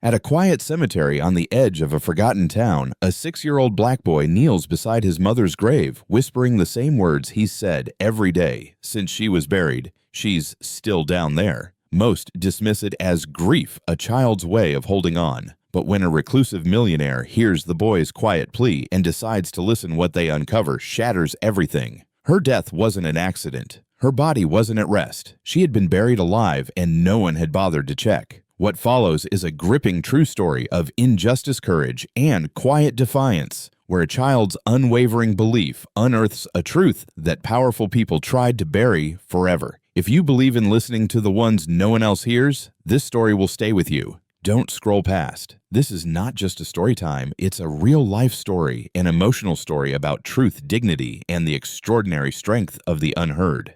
At a quiet cemetery on the edge of a forgotten town, a 6-year-old black boy kneels beside his mother's grave, whispering the same words he's said every day since she was buried. She's still down there. Most dismiss it as grief, a child's way of holding on. But when a reclusive millionaire hears the boy's quiet plea and decides to listen, what they uncover shatters everything. Her death wasn't an accident. Her body wasn't at rest. She had been buried alive and no one had bothered to check. What follows is a gripping true story of injustice, courage, and quiet defiance, where a child's unwavering belief unearths a truth that powerful people tried to bury forever. If you believe in listening to the ones no one else hears, this story will stay with you. Don't scroll past. This is not just a story time, it's a real-life story, an emotional story about truth, dignity, and the extraordinary strength of the unheard.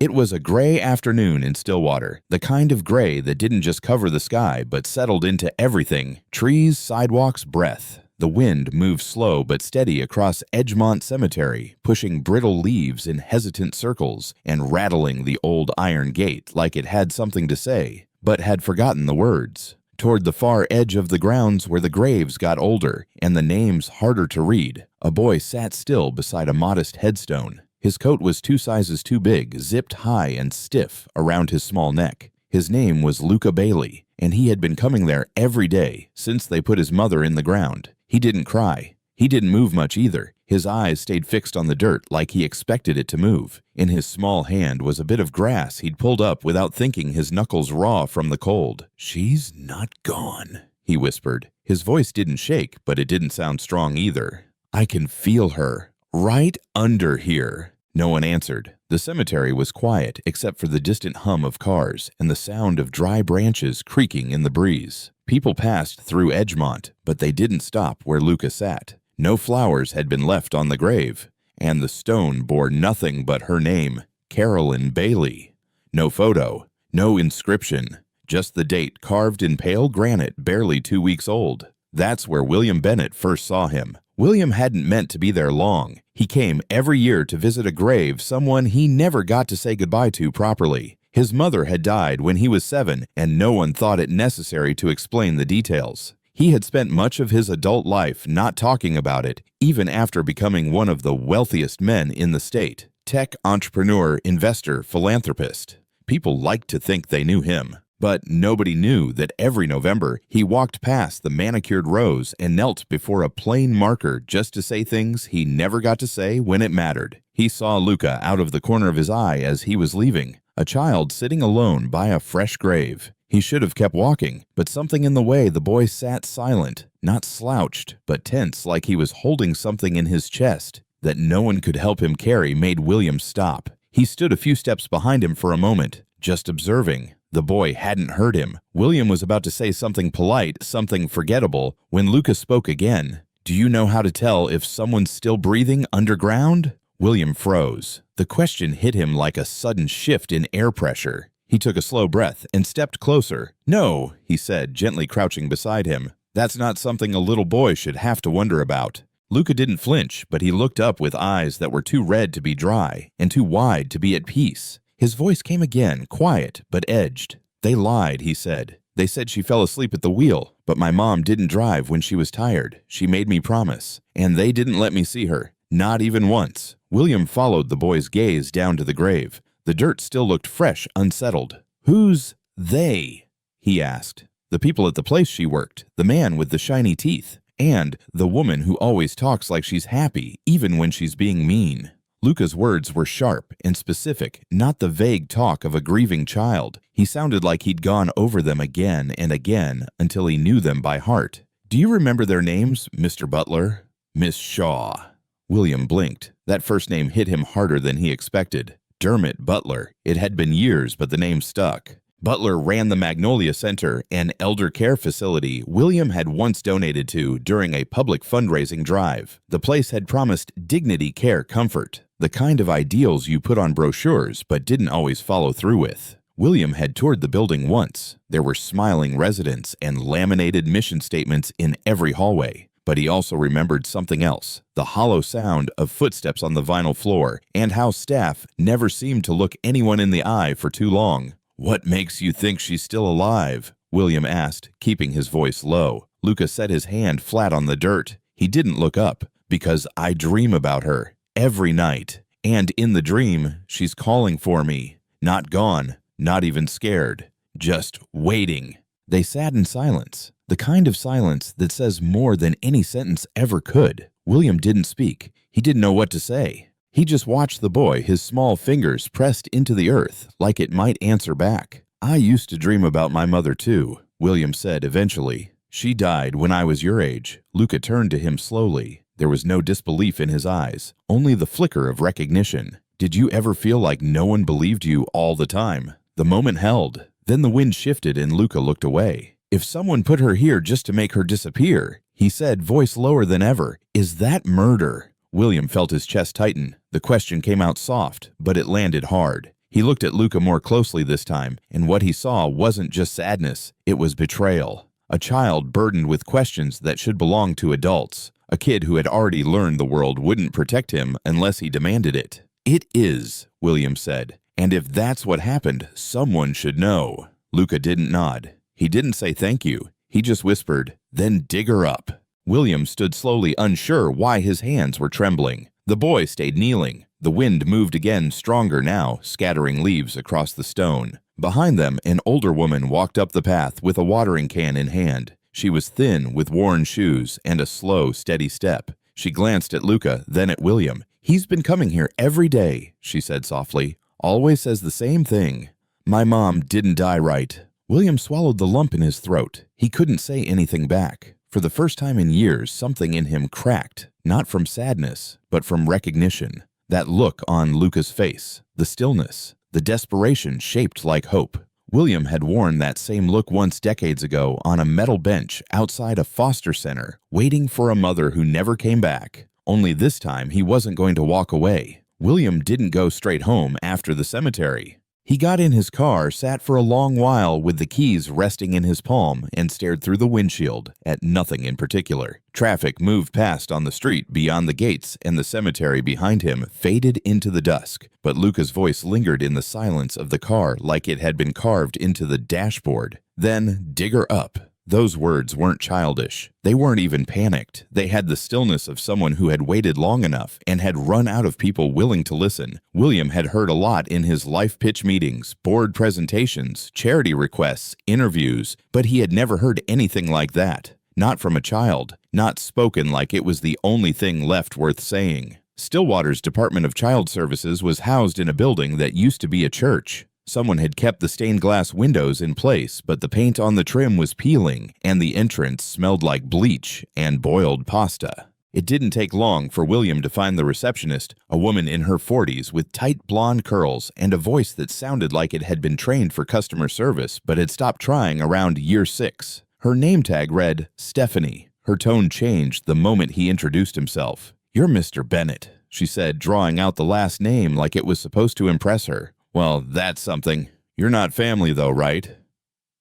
It was a gray afternoon in Stillwater, the kind of gray that didn't just cover the sky but settled into everything: trees, sidewalks, breath. The wind moved slow but steady across Edgemont Cemetery, pushing brittle leaves in hesitant circles and rattling the old iron gate like it had something to say, but had forgotten the words. Toward the far edge of the grounds where the graves got older and the names harder to read, a boy sat still beside a modest headstone. His coat was 2 sizes too big, zipped high and stiff around his small neck. His name was Luca Bailey, and he had been coming there every day since they put his mother in the ground. He didn't cry. He didn't move much either. His eyes stayed fixed on the dirt like he expected it to move. In his small hand was a bit of grass he'd pulled up without thinking, his knuckles raw from the cold. "She's not gone," he whispered. His voice didn't shake, but it didn't sound strong either. "I can feel her. Right under here." No one answered. The cemetery was quiet except for the distant hum of cars and the sound of dry branches creaking in the breeze. People passed through Edgemont, but they didn't stop where Luca sat. No flowers had been left on the grave, and the stone bore nothing but her name, Carolyn Bailey. No photo, no inscription, just the date carved in pale granite, barely 2 weeks old. That's where William Bennett first saw him. William hadn't meant to be there long. He came every year to visit a grave someone he never got to say goodbye to properly. His mother had died when he was 7, and no one thought it necessary to explain the details. He had spent much of his adult life not talking about it, even after becoming one of the wealthiest men in the state. Tech entrepreneur, investor, philanthropist. People liked to think they knew him. But nobody knew that every November he walked past the manicured rows and knelt before a plain marker just to say things he never got to say when it mattered. He saw Luca out of the corner of his eye as he was leaving, a child sitting alone by a fresh grave. He should have kept walking, but something in the way the boy sat silent, not slouched, but tense, like he was holding something in his chest that no one could help him carry, made William stop. He stood a few steps behind him for a moment, just observing. The boy hadn't heard him. William was about to say something polite, something forgettable, when Luca spoke again. "Do you know how to tell if someone's still breathing underground?" William froze. The question hit him like a sudden shift in air pressure. He took a slow breath and stepped closer. "No," he said, gently crouching beside him. "That's not something a little boy should have to wonder about." Luca didn't flinch, but he looked up with eyes that were too red to be dry and too wide to be at peace. His voice came again, quiet but edged. "They lied," he said. "They said she fell asleep at the wheel, but my mom didn't drive when she was tired. She made me promise. And they didn't let me see her. Not even once." William followed the boy's gaze down to the grave. The dirt still looked fresh, unsettled. "Who's they?" he asked. "The people at the place she worked, the man with the shiny teeth, and the woman who always talks like she's happy, even when she's being mean." Luca's words were sharp and specific, not the vague talk of a grieving child. He sounded like he'd gone over them again and again until he knew them by heart. "Do you remember their names, Mr. Butler?" "Miss Shaw." William blinked. That first name hit him harder than he expected. Dermot Butler. It had been years, but the name stuck. Butler ran the Magnolia Center, an elder care facility William had once donated to during a public fundraising drive. The place had promised dignity, care, comfort, the kind of ideals you put on brochures but didn't always follow through with. William had toured the building once. There were smiling residents and laminated mission statements in every hallway. But he also remembered something else, the hollow sound of footsteps on the vinyl floor, and how staff never seemed to look anyone in the eye for too long. "What makes you think she's still alive?" William asked, keeping his voice low. Luca set his hand flat on the dirt. He didn't look up. Because I dream about her. Every night. And in the dream, she's calling for me. Not gone. Not even scared. Just waiting. They sat in silence. The kind of silence that says more than any sentence ever could. William didn't speak. He didn't know what to say. He just watched the boy, his small fingers pressed into the earth, like it might answer back. I used to dream about my mother too, William said eventually. She died when I was your age. Luca turned to him slowly. There was no disbelief in his eyes, only the flicker of recognition. Did you ever feel like no one believed you all the time? The moment held. Then the wind shifted and Luca looked away. If someone put her here just to make her disappear, he said, voice lower than ever, is that murder? William felt his chest tighten. The question came out soft, but it landed hard. He looked at Luca more closely this time, and what he saw wasn't just sadness, it was betrayal. A child burdened with questions that should belong to adults. A kid who had already learned the world wouldn't protect him unless he demanded it. It is, William said. And if that's what happened, someone should know. Luca didn't nod. He didn't say thank you. He just whispered, then dig her up. William stood slowly, unsure why his hands were trembling. The boy stayed kneeling. The wind moved again, stronger now, scattering leaves across the stone. Behind them, an older woman walked up the path with a watering can in hand. She was thin, with worn shoes, and a slow, steady step. She glanced at Luca, then at William. He's been coming here every day, she said softly. Always says the same thing. My mom didn't die right. William swallowed the lump in his throat. He couldn't say anything back. For the first time in years, something in him cracked, not from sadness, but from recognition. That look on Luca's face, the stillness, the desperation shaped like hope. William had worn that same look once decades ago on a metal bench outside a foster center, waiting for a mother who never came back. Only this time he wasn't going to walk away. William didn't go straight home after the cemetery. He got in his car, sat for a long while with the keys resting in his palm, and stared through the windshield at nothing in particular. Traffic moved past on the street beyond the gates, and the cemetery behind him faded into the dusk. But Luca's voice lingered in the silence of the car like it had been carved into the dashboard. Then, dig her up. Those words weren't childish. They weren't even panicked. They had the stillness of someone who had waited long enough and had run out of people willing to listen. William had heard a lot in his life pitch meetings, board presentations, charity requests, interviews, but he had never heard anything like that. Not from a child. Not spoken like it was the only thing left worth saying. Stillwater's Department of Child Services was housed in a building that used to be a church. Someone had kept the stained glass windows in place, but the paint on the trim was peeling, and the entrance smelled like bleach and boiled pasta. It didn't take long for William to find the receptionist, a woman in her 40s with tight blonde curls and a voice that sounded like it had been trained for customer service but had stopped trying around year 6. Her name tag read Stephanie. Her tone changed the moment he introduced himself. "You're Mr. Bennett," she said, drawing out the last name like it was supposed to impress her. "Well, that's something. You're not family though, right?"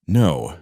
"No,"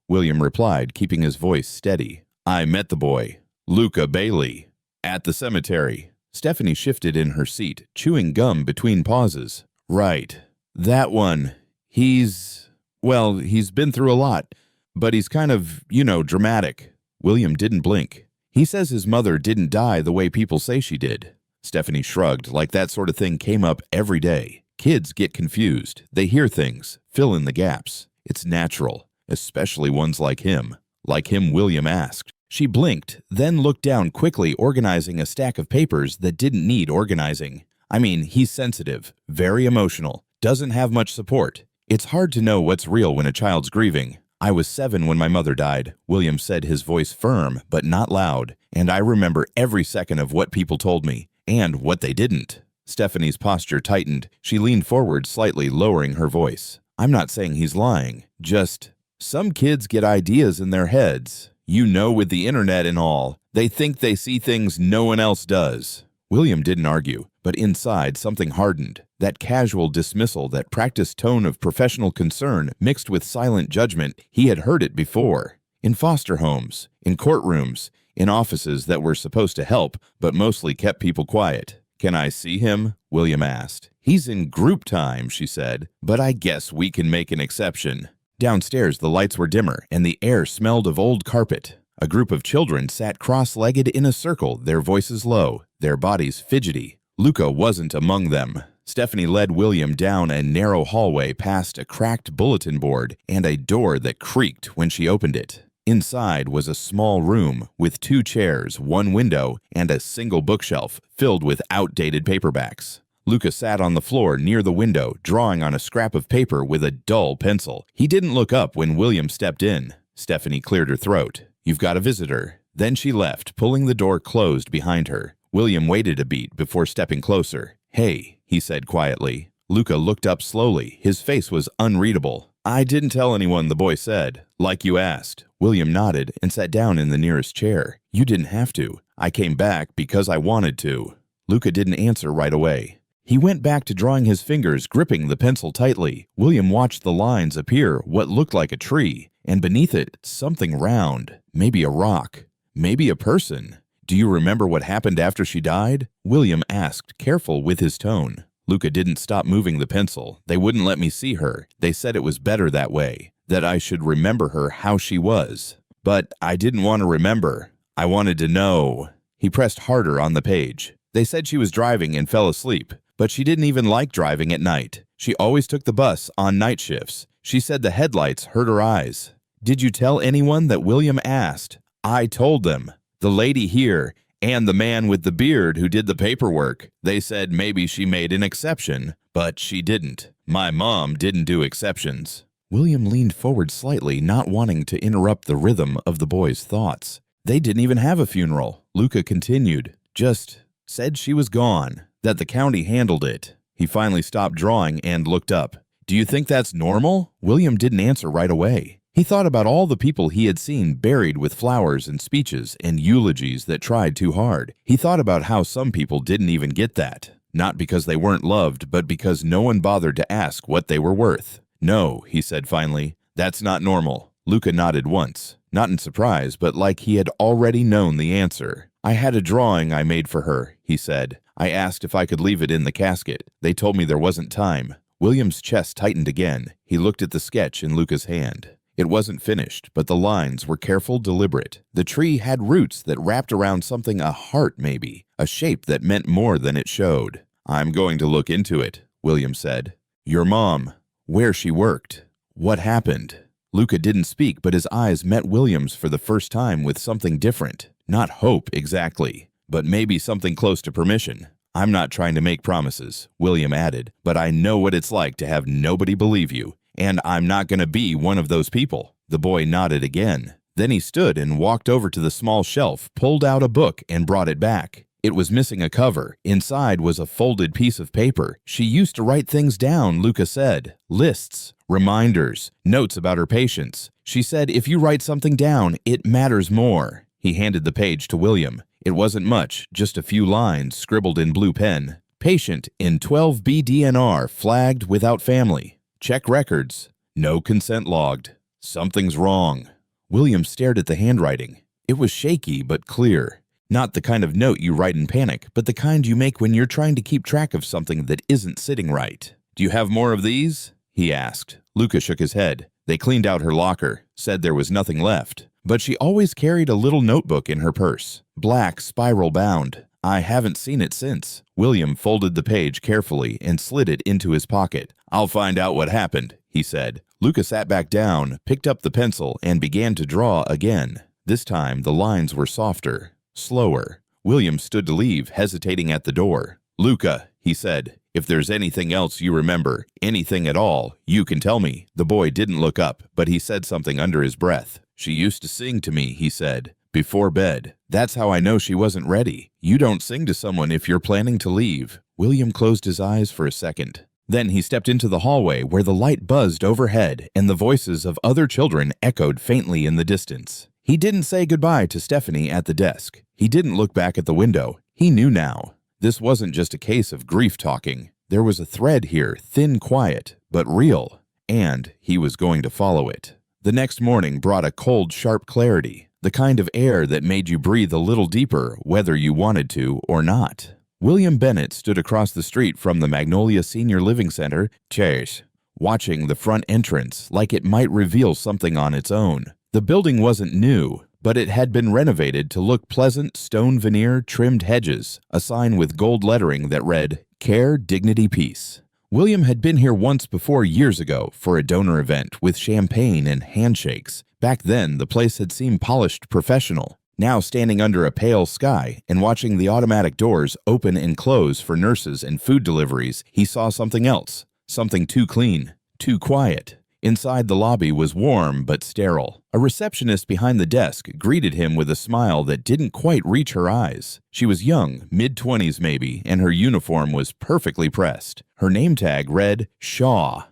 William replied, keeping his voice steady. "I met the boy, Luca Bailey, at the cemetery." Stephanie shifted in her seat, chewing gum between pauses. "Right. That one. He's been through a lot, but he's kind of, dramatic." William didn't blink. "He says his mother didn't die the way people say she did." Stephanie shrugged, like that sort of thing came up every day. Kids get confused. They hear things, fill in the gaps. It's natural, especially ones like him. Like him, William asked. She blinked, then looked down quickly, organizing a stack of papers that didn't need organizing. "I mean, he's sensitive, very emotional, doesn't have much support. It's hard to know what's real when a child's grieving. I was 7 when my mother died," William said, his voice firm but not loud, "and I remember every second of what people told me, and what they didn't." Stephanie's posture tightened. She leaned forward slightly, lowering her voice. "I'm not saying he's lying. Just, some kids get ideas in their heads. With the internet and all, they think they see things no one else does." William didn't argue, but inside something hardened. That casual dismissal, that practiced tone of professional concern mixed with silent judgment, he had heard it before. In foster homes, in courtrooms, in offices that were supposed to help, but mostly kept people quiet. "Can I see him?" William asked. "He's in group time," she said, "but I guess we can make an exception." Downstairs, the lights were dimmer, and the air smelled of old carpet. A group of children sat cross-legged in a circle, their voices low, their bodies fidgety. Luca wasn't among them. Stephanie led William down a narrow hallway past a cracked bulletin board and a door that creaked when she opened it. Inside was a small room with 2 chairs, 1 window, and a single bookshelf filled with outdated paperbacks. Luca sat on the floor near the window, drawing on a scrap of paper with a dull pencil. He didn't look up when William stepped in. Stephanie cleared her throat. "You've got a visitor." Then she left, pulling the door closed behind her. William waited a beat before stepping closer. "Hey," he said quietly. Luca looked up slowly. His face was unreadable. "I didn't tell anyone," the boy said. "Like you asked." William nodded and sat down in the nearest chair. "You didn't have to. I came back because I wanted to." Luca didn't answer right away. He went back to drawing, his fingers gripping the pencil tightly. William watched the lines appear, what looked like a tree, and beneath it, something round. Maybe a rock. Maybe a person. "Do you remember what happened after she died?" William asked, careful with his tone. Luca didn't stop moving the pencil. "They wouldn't let me see her. They said it was better that way, that I should remember her how she was. But I didn't want to remember. I wanted to know." He pressed harder on the page. "They said she was driving and fell asleep, but she didn't even like driving at night. She always took the bus on night shifts. She said the headlights hurt her eyes." "Did you tell anyone?" that William asked. "I told them. The lady here, and the man with the beard who did the paperwork. They said maybe she made an exception, but she didn't. My mom didn't do exceptions." William leaned forward slightly, not wanting to interrupt the rhythm of the boy's thoughts. "They didn't even have a funeral," Luca continued. "Just said she was gone, that the county handled it." He finally stopped drawing and looked up. "Do you think that's normal?" William didn't answer right away. He thought about all the people he had seen buried with flowers and speeches and eulogies that tried too hard. He thought about how some people didn't even get that, not because they weren't loved, but because no one bothered to ask what they were worth. "No," he said finally, "that's not normal." Luca nodded once, not in surprise, but like he had already known the answer. "I had a drawing I made for her," he said. "I asked if I could leave it in the casket. They told me there wasn't time." William's chest tightened again. He looked at the sketch in Luca's hand. It wasn't finished, but the lines were careful, deliberate. The tree had roots that wrapped around something, a heart maybe, a shape that meant more than it showed. "I'm going to look into it," William said. "Your mom, where she worked, what happened?" Luca didn't speak, but his eyes met William's for the first time with something different. Not hope exactly, but maybe something close to permission. "I'm not trying to make promises," William added, "but I know what it's like to have nobody believe you. And I'm not going to be one of those people." The boy nodded again. Then he stood and walked over to the small shelf, pulled out a book, and brought it back. It was missing a cover. Inside was a folded piece of paper. "She used to write things down," Luca said. "Lists, reminders, notes about her patients. She said if you write something down, it matters more." He handed the page to William. It wasn't much, just a few lines scribbled in blue pen. "Patient in 12B DNR, flagged without family. Check records. No consent logged. Something's wrong." William stared at the handwriting. It was shaky but clear. Not the kind of note you write in panic, but the kind you make when you're trying to keep track of something that isn't sitting right. "Do you have more of these?" he asked. Luca shook his head. They cleaned out her locker, said there was nothing left. But she always carried a little notebook in her purse, black, spiral bound. "I haven't seen it since." William folded the page carefully and slid it into his pocket. "I'll find out what happened," he said. Luca sat back down, picked up the pencil, and began to draw again. This time the lines were softer, slower. William stood to leave, hesitating at the door. "Luca," he said, "if there's anything else you remember, anything at all, you can tell me." The boy didn't look up, but he said something under his breath. "She used to sing to me," he said, "before bed. That's how I know she wasn't ready. You don't sing to someone if you're planning to leave." William closed his eyes for a second. Then he stepped into the hallway where the light buzzed overhead and the voices of other children echoed faintly in the distance. He didn't say goodbye to Stephanie at the desk. He didn't look back at the window. He knew now. This wasn't just a case of grief talking. There was a thread here, thin, quiet, but real, and he was going to follow it. The next morning brought a cold, sharp clarity, the kind of air that made you breathe a little deeper, whether you wanted to or not. William Bennett stood across the street from the Magnolia Senior Living Center, cherished, watching the front entrance like it might reveal something on its own. The building wasn't new, but it had been renovated to look pleasant, stone veneer, trimmed hedges, a sign with gold lettering that read, "Care, Dignity, Peace." William had been here once before years ago for a donor event with champagne and handshakes. Back then, the place had seemed polished professional. Now, standing under a pale sky and watching the automatic doors open and close for nurses and food deliveries, he saw something else, something too clean, too quiet. Inside, the lobby was warm but sterile. A receptionist behind the desk greeted him with a smile that didn't quite reach her eyes. She was young, mid-20s maybe, and her uniform was perfectly pressed. Her name tag read, Shaw.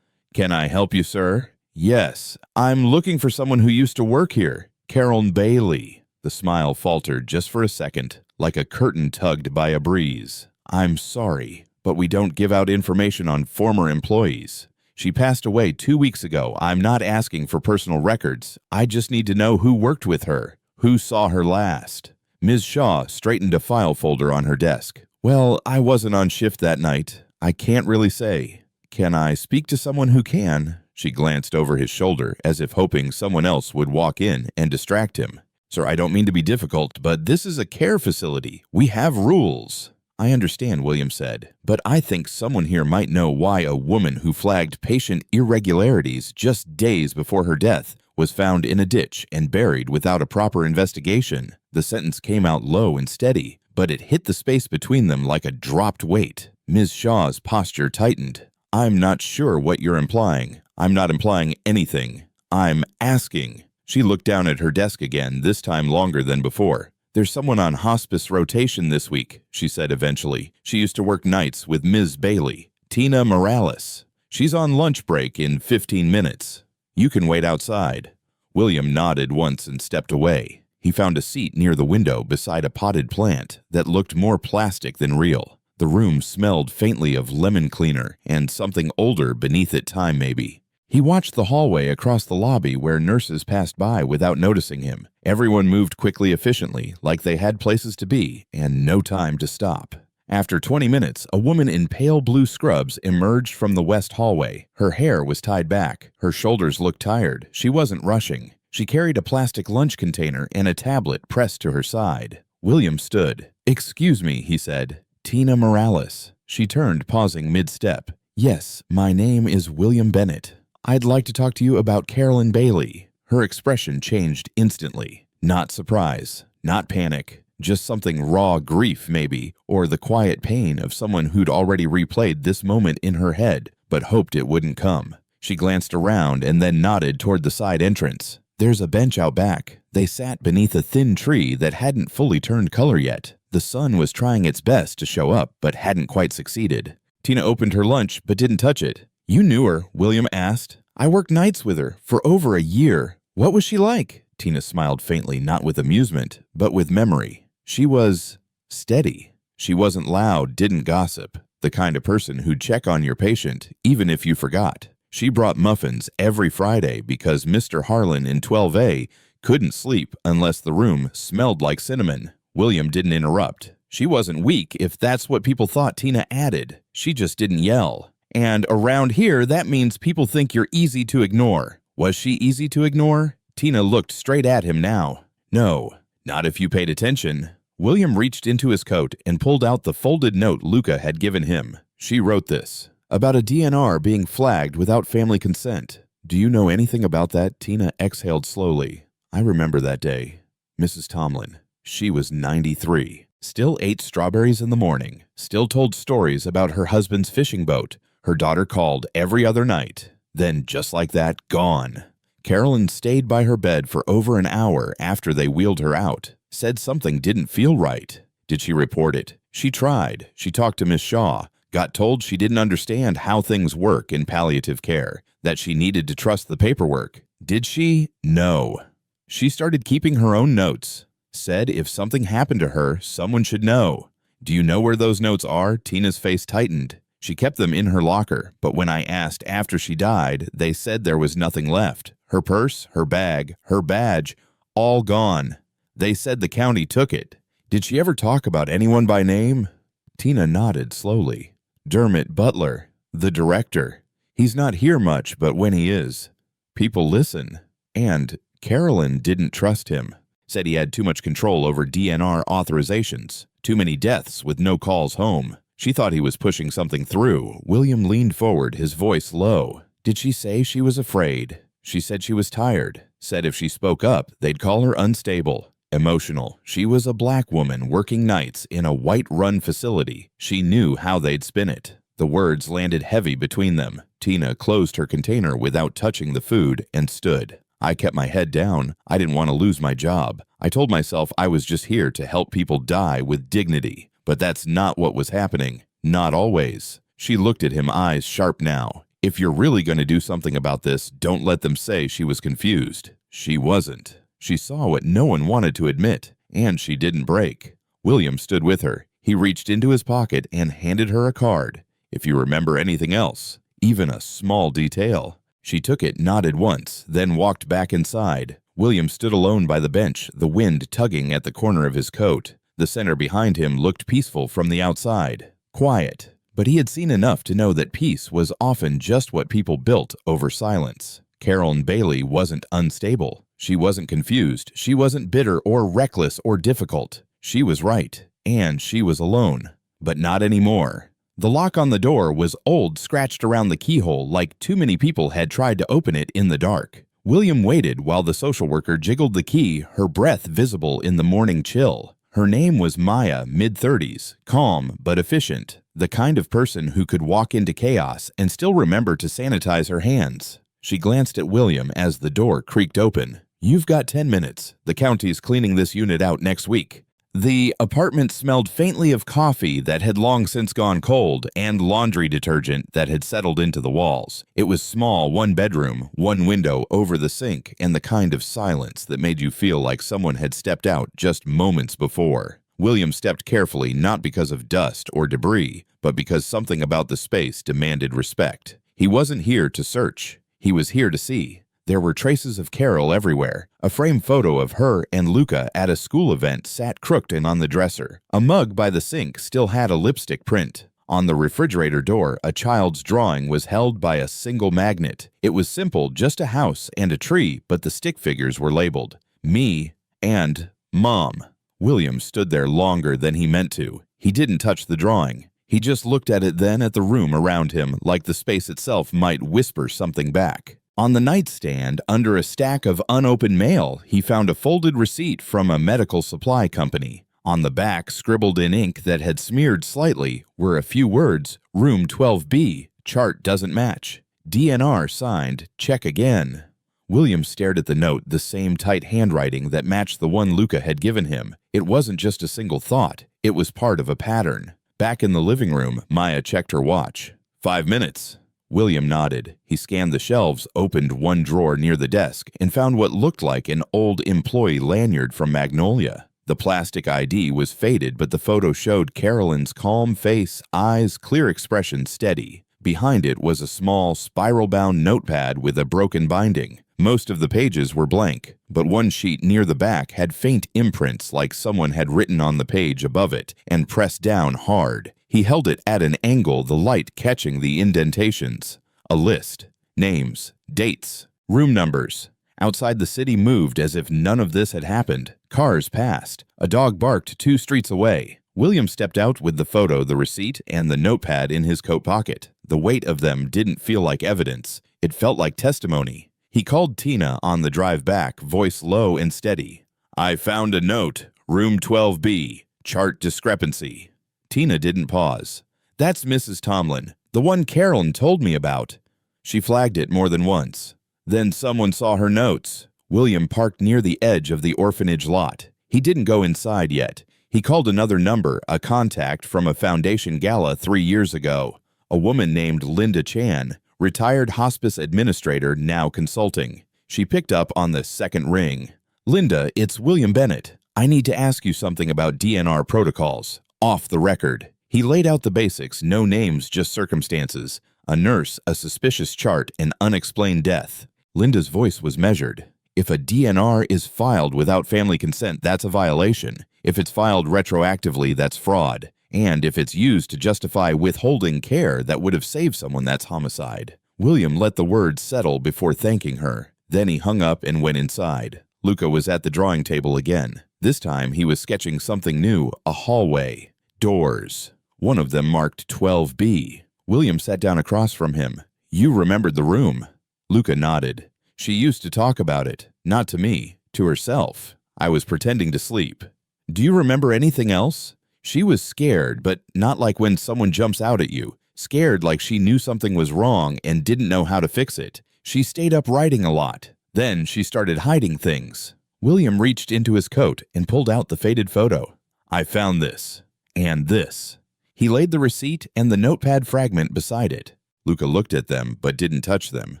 "Can I help you, sir?" "Yes, I'm looking for someone who used to work here. Carolyn Bailey." The smile faltered just for a second, like a curtain tugged by a breeze. "I'm sorry, but we don't give out information on former employees. She passed away 2 weeks ago. I'm not asking for personal records. I just need to know who worked with her, who saw her last." Ms. Shaw straightened a file folder on her desk. "Well, I wasn't on shift that night. I can't really say. Can I speak to someone who can?" She glanced over his shoulder as if hoping someone else would walk in and distract him. "Sir, I don't mean to be difficult, but this is a care facility. We have rules." "I understand," William said, "but I think someone here might know why a woman who flagged patient irregularities just days before her death was found in a ditch and buried without a proper investigation." The sentence came out low and steady, but it hit the space between them like a dropped weight. Ms. Shaw's posture tightened. "I'm not sure what you're implying." "I'm not implying anything. I'm asking." She looked down at her desk again, this time longer than before. "There's someone on hospice rotation this week," she said eventually. "She used to work nights with Ms. Bailey. Tina Morales. She's on lunch break in 15 minutes. You can wait outside." William nodded once and stepped away. He found a seat near the window beside a potted plant that looked more plastic than real. The room smelled faintly of lemon cleaner and something older beneath it, time maybe. He watched the hallway across the lobby where nurses passed by without noticing him. Everyone moved quickly, efficiently, like they had places to be and no time to stop. After 20 minutes, a woman in pale blue scrubs emerged from the west hallway. Her hair was tied back. Her shoulders looked tired. She wasn't rushing. She carried a plastic lunch container and a tablet pressed to her side. William stood. "Excuse me," he said. "Tina Morales." She turned, pausing mid-step. "Yes, my name is William Bennett. I'd like to talk to you about Carolyn Bailey." Her expression changed instantly. Not surprise, not panic, just something raw grief maybe, or the quiet pain of someone who'd already replayed this moment in her head, but hoped it wouldn't come. She glanced around and then nodded toward the side entrance. "There's a bench out back." They sat beneath a thin tree that hadn't fully turned color yet. The sun was trying its best to show up, but hadn't quite succeeded. Tina opened her lunch, but didn't touch it. "You knew her?" William asked. "I worked nights with her for over a year." "What was she like?" Tina smiled faintly, not with amusement, but with memory. "She was steady. She wasn't loud, didn't gossip. The kind of person who'd check on your patient, even if you forgot. She brought muffins every Friday because Mr. Harlan in 12A couldn't sleep unless the room smelled like cinnamon." William didn't interrupt. "She wasn't weak, if that's what people thought," Tina added. "She just didn't yell. And around here, that means people think you're easy to ignore." Was she easy to ignore? Tina looked straight at him now. "No, not if you paid attention." William reached into his coat and pulled out the folded note Luca had given him. She wrote this. "About a DNR being flagged without family consent. Do you know anything about that?" Tina exhaled slowly. "I remember that day. Mrs. Tomlin. She was 93. Still ate strawberries in the morning. Still told stories about her husband's fishing boat. Her daughter called every other night. Then, just like that, gone. Carolyn stayed by her bed for over an hour after they wheeled her out. Said something didn't feel right. Did she report it? She tried. She talked to Miss Shaw. Got told she didn't understand how things work in palliative care. That she needed to trust the paperwork. Did she? No. She started keeping her own notes. Said if something happened to her, someone should know. Do you know where those notes are?" Tina's face tightened. "She kept them in her locker, but when I asked after she died, they said there was nothing left. Her purse, her bag, her badge, all gone. They said the county took it." "Did she ever talk about anyone by name?" Tina nodded slowly. "Dermot Butler, the director. He's not here much, but when he is, people listen. And Carolyn didn't trust him. Said he had too much control over DNR authorizations. Too many deaths with no calls home. She thought he was pushing something through. William leaned forward, his voice low. Did she say she was afraid? She said she was tired. Said if she spoke up, they'd call her unstable. Emotional. She was a black woman working nights in a white-run facility. She knew how they'd spin it. The words landed heavy between them. Tina closed her container without touching the food and stood. I kept my head down. I didn't want to lose my job. I told myself I was just here to help people die with dignity. But that's not what was happening. Not always. She looked at him, eyes sharp now. If you're really going to do something about this, don't let them say she was confused. She wasn't. She saw what no one wanted to admit, and she didn't break. William stood with her. He reached into his pocket and handed her a card. If you remember anything else, even a small detail. She took it, nodded once, then walked back inside. William stood alone by the bench, the wind tugging at the corner of his coat. The center behind him looked peaceful from the outside. Quiet. But he had seen enough to know that peace was often just what people built over silence. Carolyn Bailey wasn't unstable. She wasn't confused. She wasn't bitter or reckless or difficult. She was right. And she was alone. But not anymore. The lock on the door was old, scratched around the keyhole like too many people had tried to open it in the dark. William waited while the social worker jiggled the key, her breath visible in the morning chill. Her name was Maya, mid-30s, calm but efficient, the kind of person who could walk into chaos and still remember to sanitize her hands. She glanced at William as the door creaked open. "You've got 10 minutes. The county's cleaning this unit out next week." The apartment smelled faintly of coffee that had long since gone cold and laundry detergent that had settled into the walls. It was small, one bedroom, one window over the sink, and the kind of silence that made you feel like someone had stepped out just moments before. William stepped carefully, not because of dust or debris, but because something about the space demanded respect. He wasn't here to search. He was here to see. There were traces of Carol everywhere. A framed photo of her and Luca at a school event sat crooked and on the dresser. A mug by the sink still had a lipstick print. On the refrigerator door, a child's drawing was held by a single magnet. It was simple, just a house and a tree, but the stick figures were labeled Me and Mom. William stood there longer than he meant to. He didn't touch the drawing. He just looked at it, then at the room around him, like the space itself might whisper something back. On the nightstand, under a stack of unopened mail, he found a folded receipt from a medical supply company. On the back, scribbled in ink that had smeared slightly, were a few words: Room 12B, chart doesn't match. DNR signed, check again. William stared at the note, the same tight handwriting that matched the one Luca had given him. It wasn't just a single thought. It was part of a pattern. Back in the living room, Maya checked her watch. 5 minutes. William nodded. He scanned the shelves, opened one drawer near the desk, and found what looked like an old employee lanyard from Magnolia. The plastic ID was faded, but the photo showed Carolyn's calm face, eyes, clear expression steady. Behind it was a small, spiral-bound notepad with a broken binding. Most of the pages were blank, but one sheet near the back had faint imprints like someone had written on the page above it and pressed down hard. He held it at an angle, the light catching the indentations. A list. Names. Dates. Room numbers. Outside the city moved as if none of this had happened. Cars passed. A dog barked 2 streets away. William stepped out with the photo, the receipt, and the notepad in his coat pocket. The weight of them didn't feel like evidence. It felt like testimony. He called Tina on the drive back, voice low and steady. "I found a note. Room 12B. Chart discrepancy." Tina didn't pause. "That's Mrs. Tomlin, the one Carolyn told me about." She flagged it more than once. Then someone saw her notes. William parked near the edge of the orphanage lot. He didn't go inside yet. He called another number, a contact from a foundation gala 3 years ago. A woman named Linda Chan, retired hospice administrator, now consulting. She picked up on the second ring. "Linda, it's William Bennett. I need to ask you something about DNR protocols. Off the record." He laid out the basics, no names, just circumstances. A nurse, a suspicious chart, an unexplained death. Linda's voice was measured. "If a DNR is filed without family consent, that's a violation. If it's filed retroactively, that's fraud. And if it's used to justify withholding care that would have saved someone, that's homicide." William let the words settle before thanking her. Then he hung up and went inside. Luca was at the drawing table again. This time he was sketching something new, a hallway. Doors. One of them marked 12B. William sat down across from him. You remembered the room. Luca nodded. She used to talk about it. Not to me, to herself. I was pretending to sleep. Do you remember anything else? She was scared, but not like when someone jumps out at you. Scared like she knew something was wrong and didn't know how to fix it. She stayed up writing a lot. Then she started hiding things. William reached into his coat and pulled out the faded photo. I found this. And this. He laid the receipt and the notepad fragment beside it. Luca looked at them but didn't touch them.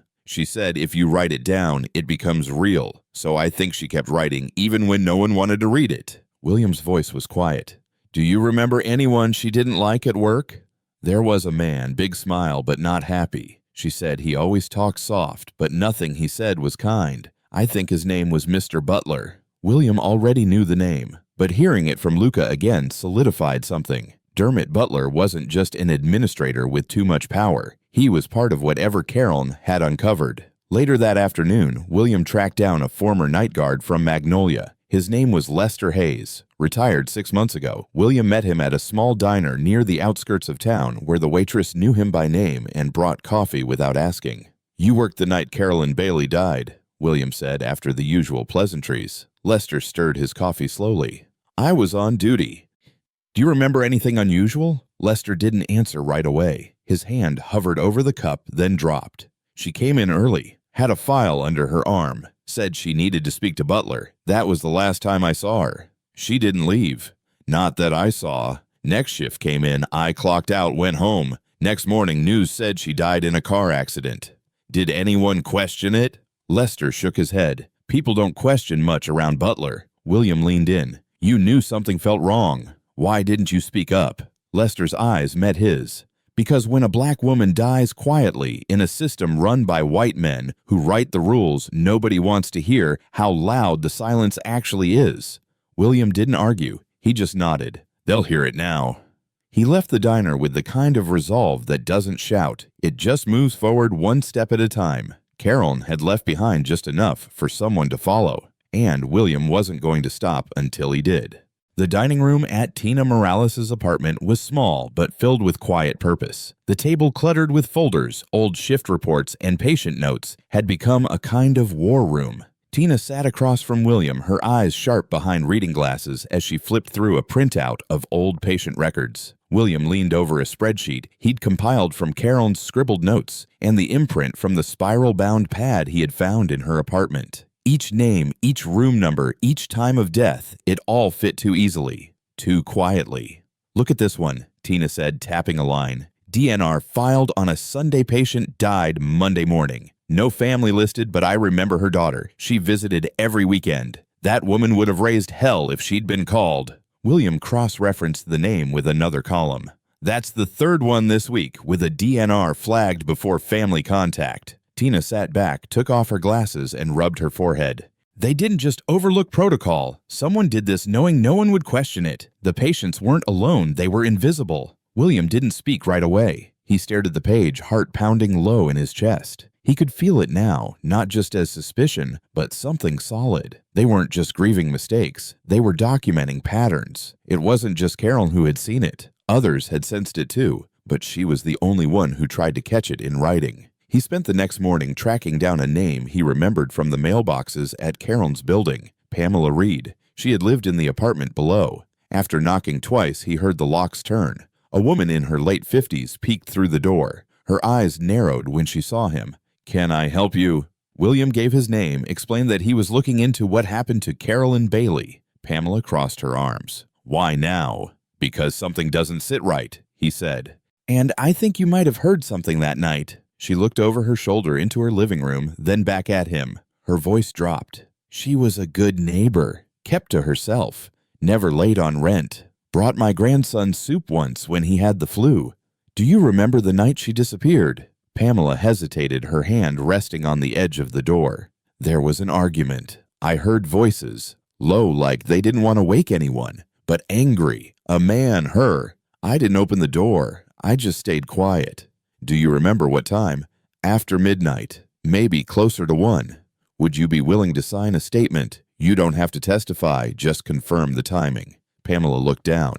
She said if you write it down, it becomes real, so I think she kept writing even when no one wanted to read it. William's voice was quiet. Do you remember anyone she didn't like at work? There was a man, big smile but not happy. She said he always talked soft, but nothing he said was kind. I think his name was Mr. Butler. William already knew the name, but hearing it from Luca again solidified something. Dermot Butler wasn't just an administrator with too much power. He was part of whatever Carolyn had uncovered. Later that afternoon, William tracked down a former night guard from Magnolia. His name was Lester Hayes. Retired 6 months ago, William met him at a small diner near the outskirts of town where the waitress knew him by name and brought coffee without asking. You worked the night Carolyn Bailey died, William said after the usual pleasantries. Lester stirred his coffee slowly. I was on duty. Do you remember anything unusual? Lester didn't answer right away. His hand hovered over the cup, then dropped. She came in early, had a file under her arm, said she needed to speak to Butler. That was the last time I saw her. She didn't leave. Not that I saw. Next shift came in, I clocked out, went home. Next morning, news said she died in a car accident. Did anyone question it? Lester shook his head. People don't question much around Butler. William leaned in. You knew something felt wrong. Why didn't you speak up? Lester's eyes met his. Because when a black woman dies quietly in a system run by white men who write the rules, nobody wants to hear how loud the silence actually is. William didn't argue. He just nodded. They'll hear it now. He left the diner with the kind of resolve that doesn't shout. It just moves forward one step at a time. Carolyn had left behind just enough for someone to follow, and William wasn't going to stop until he did. The dining room at Tina Morales' apartment was small but filled with quiet purpose. The table cluttered with folders, old shift reports, and patient notes had become a kind of war room. Tina sat across from William, her eyes sharp behind reading glasses as she flipped through a printout of old patient records. William leaned over a spreadsheet he'd compiled from Carolyn's scribbled notes and the imprint from the spiral-bound pad he had found in her apartment. Each name, each room number, each time of death, it all fit too easily, too quietly. Look at this one, Tina said, tapping a line. DNR filed on a Sunday patient died Monday morning. No family listed, but I remember her daughter. She visited every weekend. That woman would have raised hell if she'd been called. William cross-referenced the name with another column. That's the third one this week, with a DNR flagged before family contact. Tina sat back, took off her glasses, and rubbed her forehead. They didn't just overlook protocol. Someone did this knowing no one would question it. The patients weren't alone, they were invisible. William didn't speak right away. He stared at the page, heart pounding low in his chest. He could feel it now, not just as suspicion, but something solid. They weren't just grieving mistakes. They were documenting patterns. It wasn't just Carolyn who had seen it. Others had sensed it too, but she was the only one who tried to catch it in writing. He spent the next morning tracking down a name he remembered from the mailboxes at Carolyn's building, Pamela Reed. She had lived in the apartment below. After knocking twice, he heard the locks turn. A woman in her late 50s peeked through the door. Her eyes narrowed when she saw him. Can I help you? William gave his name, explained that he was looking into what happened to Carolyn Bailey. Pamela crossed her arms. Why now? Because something doesn't sit right, he said. And I think you might have heard something that night. She looked over her shoulder into her living room, then back at him. Her voice dropped. She was a good neighbor, kept to herself, never late on rent, brought my grandson soup once when he had the flu. Do you remember the night she disappeared? Pamela hesitated, her hand resting on the edge of the door. There was an argument. I heard voices, low like they didn't want to wake anyone, but angry. A man, her. I didn't open the door. I just stayed quiet. Do you remember what time? After midnight, maybe closer to 1. Would you be willing to sign a statement? You don't have to testify, just confirm the timing. Pamela looked down.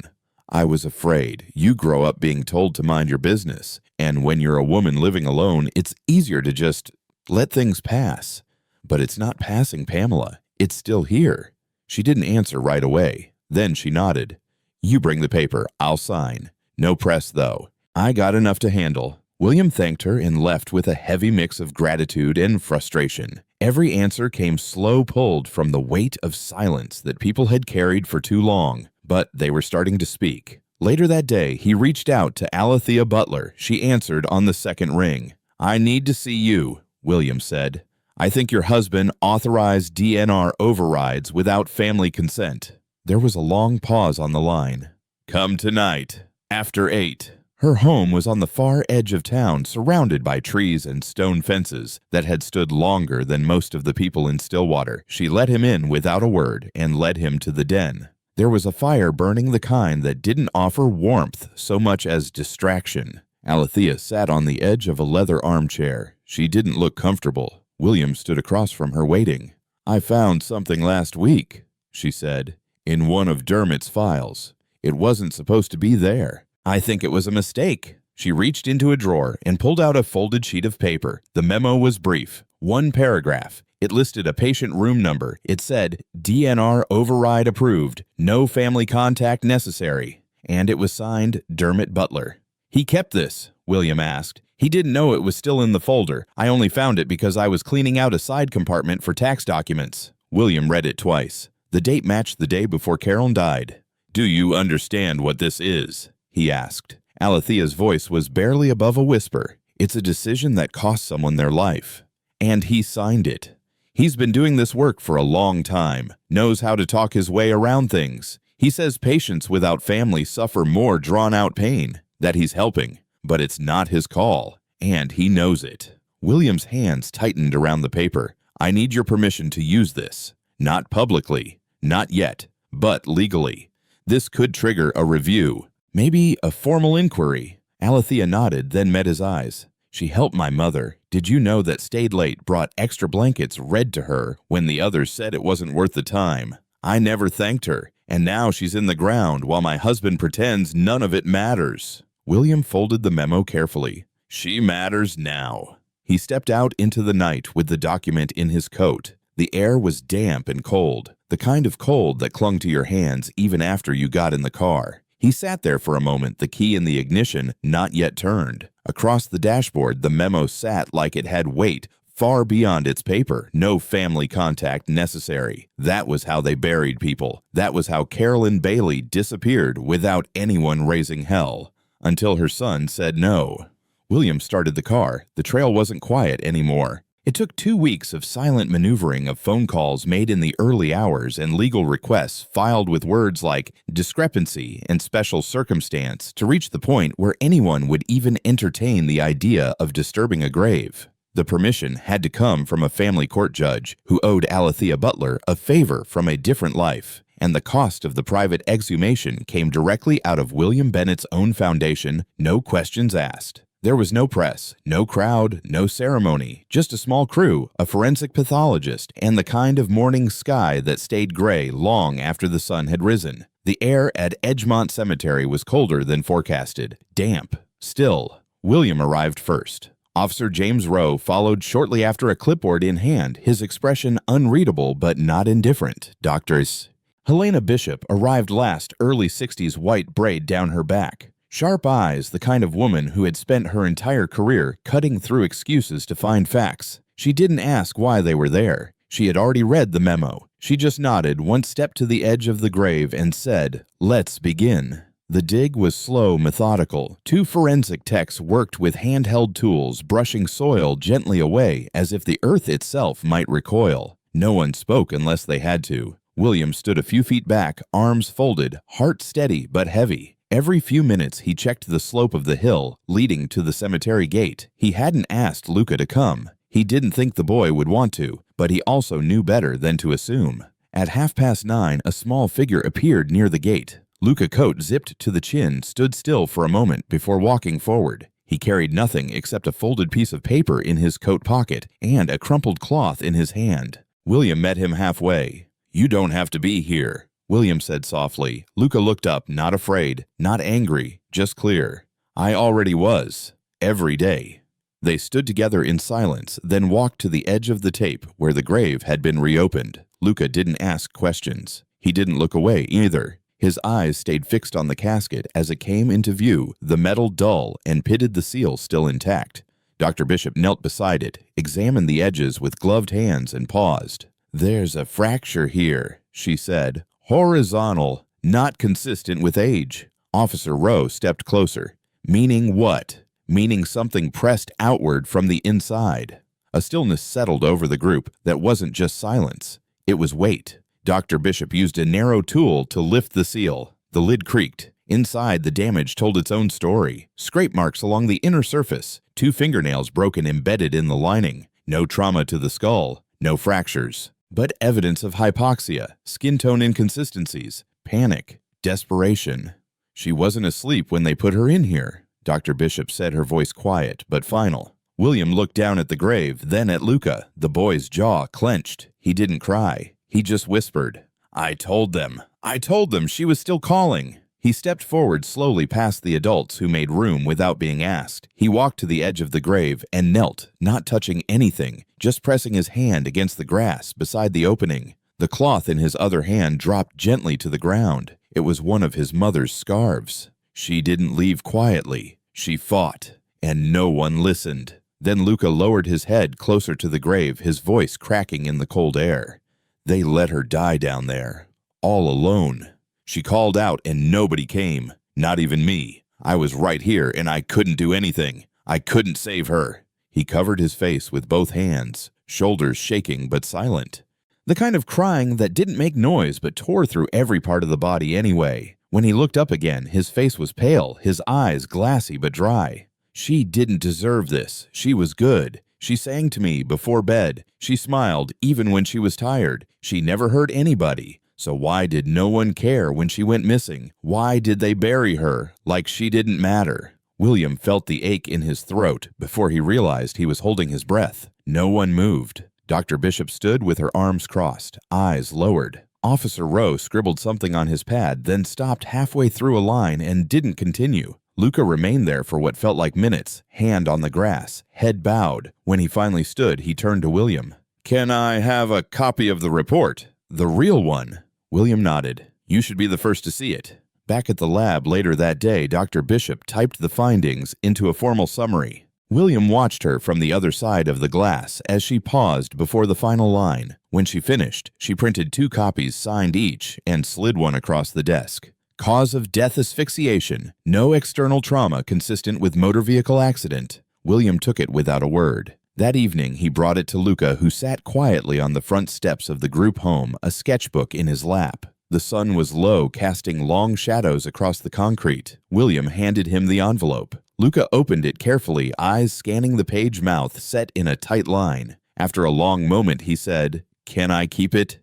I was afraid. You grow up being told to mind your business, and when you're a woman living alone, it's easier to just let things pass. But it's not passing, Pamela. It's still here. She didn't answer right away. Then she nodded. You bring the paper. I'll sign. No press, though. I got enough to handle. William thanked her and left with a heavy mix of gratitude and frustration. Every answer came slow-pulled from the weight of silence that people had carried for too long, but they were starting to speak. Later that day, he reached out to Alethea Butler. She answered on the second ring. I need to see you, William said. I think your husband authorized DNR overrides without family consent. There was a long pause on the line. Come tonight, after 8. Her home was on the far edge of town, surrounded by trees and stone fences that had stood longer than most of the people in Stillwater. She let him in without a word and led him to the den. There was a fire burning, the kind that didn't offer warmth so much as distraction. Alethea sat on the edge of a leather armchair. She didn't look comfortable. William stood across from her waiting. I found something last week, she said, in one of Dermot's files. It wasn't supposed to be there. I think it was a mistake. She reached into a drawer and pulled out a folded sheet of paper. The memo was brief. 1 paragraph. It listed a patient room number. It said, DNR override approved. No family contact necessary. And it was signed Dermot Butler. He kept this, William asked. He didn't know it was still in the folder. I only found it because I was cleaning out a side compartment for tax documents. William read it twice. The date matched the day before Carolyn died. Do you understand what this is? He asked. Alethea's voice was barely above a whisper. It's a decision that cost someone their life. And he signed it. He's been doing this work for a long time, knows how to talk his way around things. He says patients without family suffer more drawn-out pain, that he's helping, but it's not his call, and he knows it. William's hands tightened around the paper. I need your permission to use this. Not publicly, not yet, but legally. This could trigger a review. Maybe a formal inquiry. Alethea nodded, then met his eyes. She helped my mother. Did you know that stayed late brought extra blankets read to her when the others said it wasn't worth the time? I never thanked her, and now she's in the ground while my husband pretends none of it matters. William folded the memo carefully. She matters now. He stepped out into the night with the document in his coat. The air was damp and cold, the kind of cold that clung to your hands even after you got in the car. He sat there for a moment, the key in the ignition not yet turned. Across the dashboard, the memo sat like it had weight far beyond its paper. No family contact necessary. That was how they buried people. That was how Carolyn Bailey disappeared without anyone raising hell. Until her son said no. William started the car. The trail wasn't quiet anymore. It took 2 weeks of silent maneuvering of phone calls made in the early hours and legal requests filed with words like discrepancy and special circumstance to reach the point where anyone would even entertain the idea of disturbing a grave. The permission had to come from a family court judge who owed Alethea Butler a favor from a different life, and the cost of the private exhumation came directly out of William Bennett's own foundation, no questions asked. There was no press, no crowd, no ceremony, just a small crew, a forensic pathologist, and the kind of morning sky that stayed gray long after the sun had risen. The air at Edgemont Cemetery was colder than forecasted, damp, still. William arrived first. Officer James Rowe followed shortly after, a clipboard in hand, his expression unreadable but not indifferent. Doctors. Helena Bishop arrived last, early 60s white braid down her back. Sharp eyes, the kind of woman who had spent her entire career cutting through excuses to find facts. She didn't ask why they were there. She had already read the memo. She just nodded, one step to the edge of the grave, and said, "Let's begin." The dig was slow, methodical. 2 forensic techs worked with handheld tools, brushing soil gently away as if the earth itself might recoil. No one spoke unless they had to. William stood a few feet back, arms folded, heart steady but heavy. Every few minutes he checked the slope of the hill leading to the cemetery gate. He hadn't asked Luca to come. He didn't think the boy would want to, but he also knew better than to assume. At 9:30, a small figure appeared near the gate. Luca, coat zipped to the chin, stood still for a moment before walking forward. He carried nothing except a folded piece of paper in his coat pocket and a crumpled cloth in his hand. William met him halfway. "You don't have to be here," William said softly. Luca looked up, not afraid, not angry, just clear. "I already was. Every day." They stood together in silence, then walked to the edge of the tape where the grave had been reopened. Luca didn't ask questions. He didn't look away either. His eyes stayed fixed on the casket as it came into view, the metal dull and pitted the seal still intact. Dr. Bishop knelt beside it, examined the edges with gloved hands and paused. "There's a fracture here," she said. "Horizontal, not consistent with age." Officer Rowe stepped closer. "Meaning what?" "Meaning something pressed outward from the inside." A stillness settled over the group that wasn't just silence. It was weight. Dr. Bishop used a narrow tool to lift the seal. The lid creaked. Inside, the damage told its own story. Scrape marks along the inner surface, 2 fingernails broken embedded in the lining. No trauma to the skull, no fractures, but evidence of hypoxia, skin tone inconsistencies, panic, desperation. "She wasn't asleep when they put her in here," Dr. Bishop said, her voice quiet but final. William looked down at the grave, then at Luca. The boy's jaw clenched. He didn't cry. He just whispered, I told them she was still calling." He stepped forward slowly past the adults who made room without being asked. He walked to the edge of the grave and knelt, not touching anything, just pressing his hand against the grass beside the opening. The cloth in his other hand dropped gently to the ground. It was one of his mother's scarves. She didn't leave quietly. She fought, and no one listened. Then Luca lowered his head closer to the grave, his voice cracking in the cold air. "They let her die down there, all alone. She called out and nobody came, not even me. I was right here and I couldn't do anything. I couldn't save her." He covered his face with both hands, shoulders shaking but silent. The kind of crying that didn't make noise but tore through every part of the body anyway. When he looked up again, his face was pale, his eyes glassy but dry. "She didn't deserve this. She was good. She sang to me before bed. She smiled even when she was tired. She never hurt anybody. So why did no one care when she went missing? Why did they bury her like she didn't matter?" William felt the ache in his throat before he realized he was holding his breath. No one moved. Dr. Bishop stood with her arms crossed, eyes lowered. Officer Rowe scribbled something on his pad, then stopped halfway through a line and didn't continue. Luca remained there for what felt like minutes, hand on the grass, head bowed. When he finally stood, he turned to William. "Can I have a copy of the report? The real one?" William nodded. "You should be the first to see it." Back at the lab later that day, Dr. Bishop typed the findings into a formal summary. William watched her from the other side of the glass as she paused before the final line. When she finished, she printed 2 copies signed each and slid one across the desk. "Cause of death asphyxiation. No external trauma consistent with motor vehicle accident." William took it without a word. That evening, he brought it to Luca, who sat quietly on the front steps of the group home, a sketchbook in his lap. The sun was low, casting long shadows across the concrete. William handed him the envelope. Luca opened it carefully, eyes scanning the page mouth set in a tight line. After a long moment, he said, "Can I keep it?"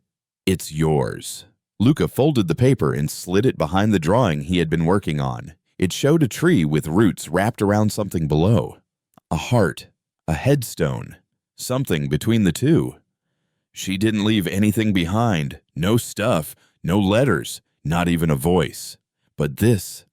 "It's yours." Luca folded the paper and slid it behind the drawing he had been working on. It showed a tree with roots wrapped around something below. A heart. A headstone. Something between the two. "She didn't leave anything behind. No stuff. No letters. Not even a voice. But this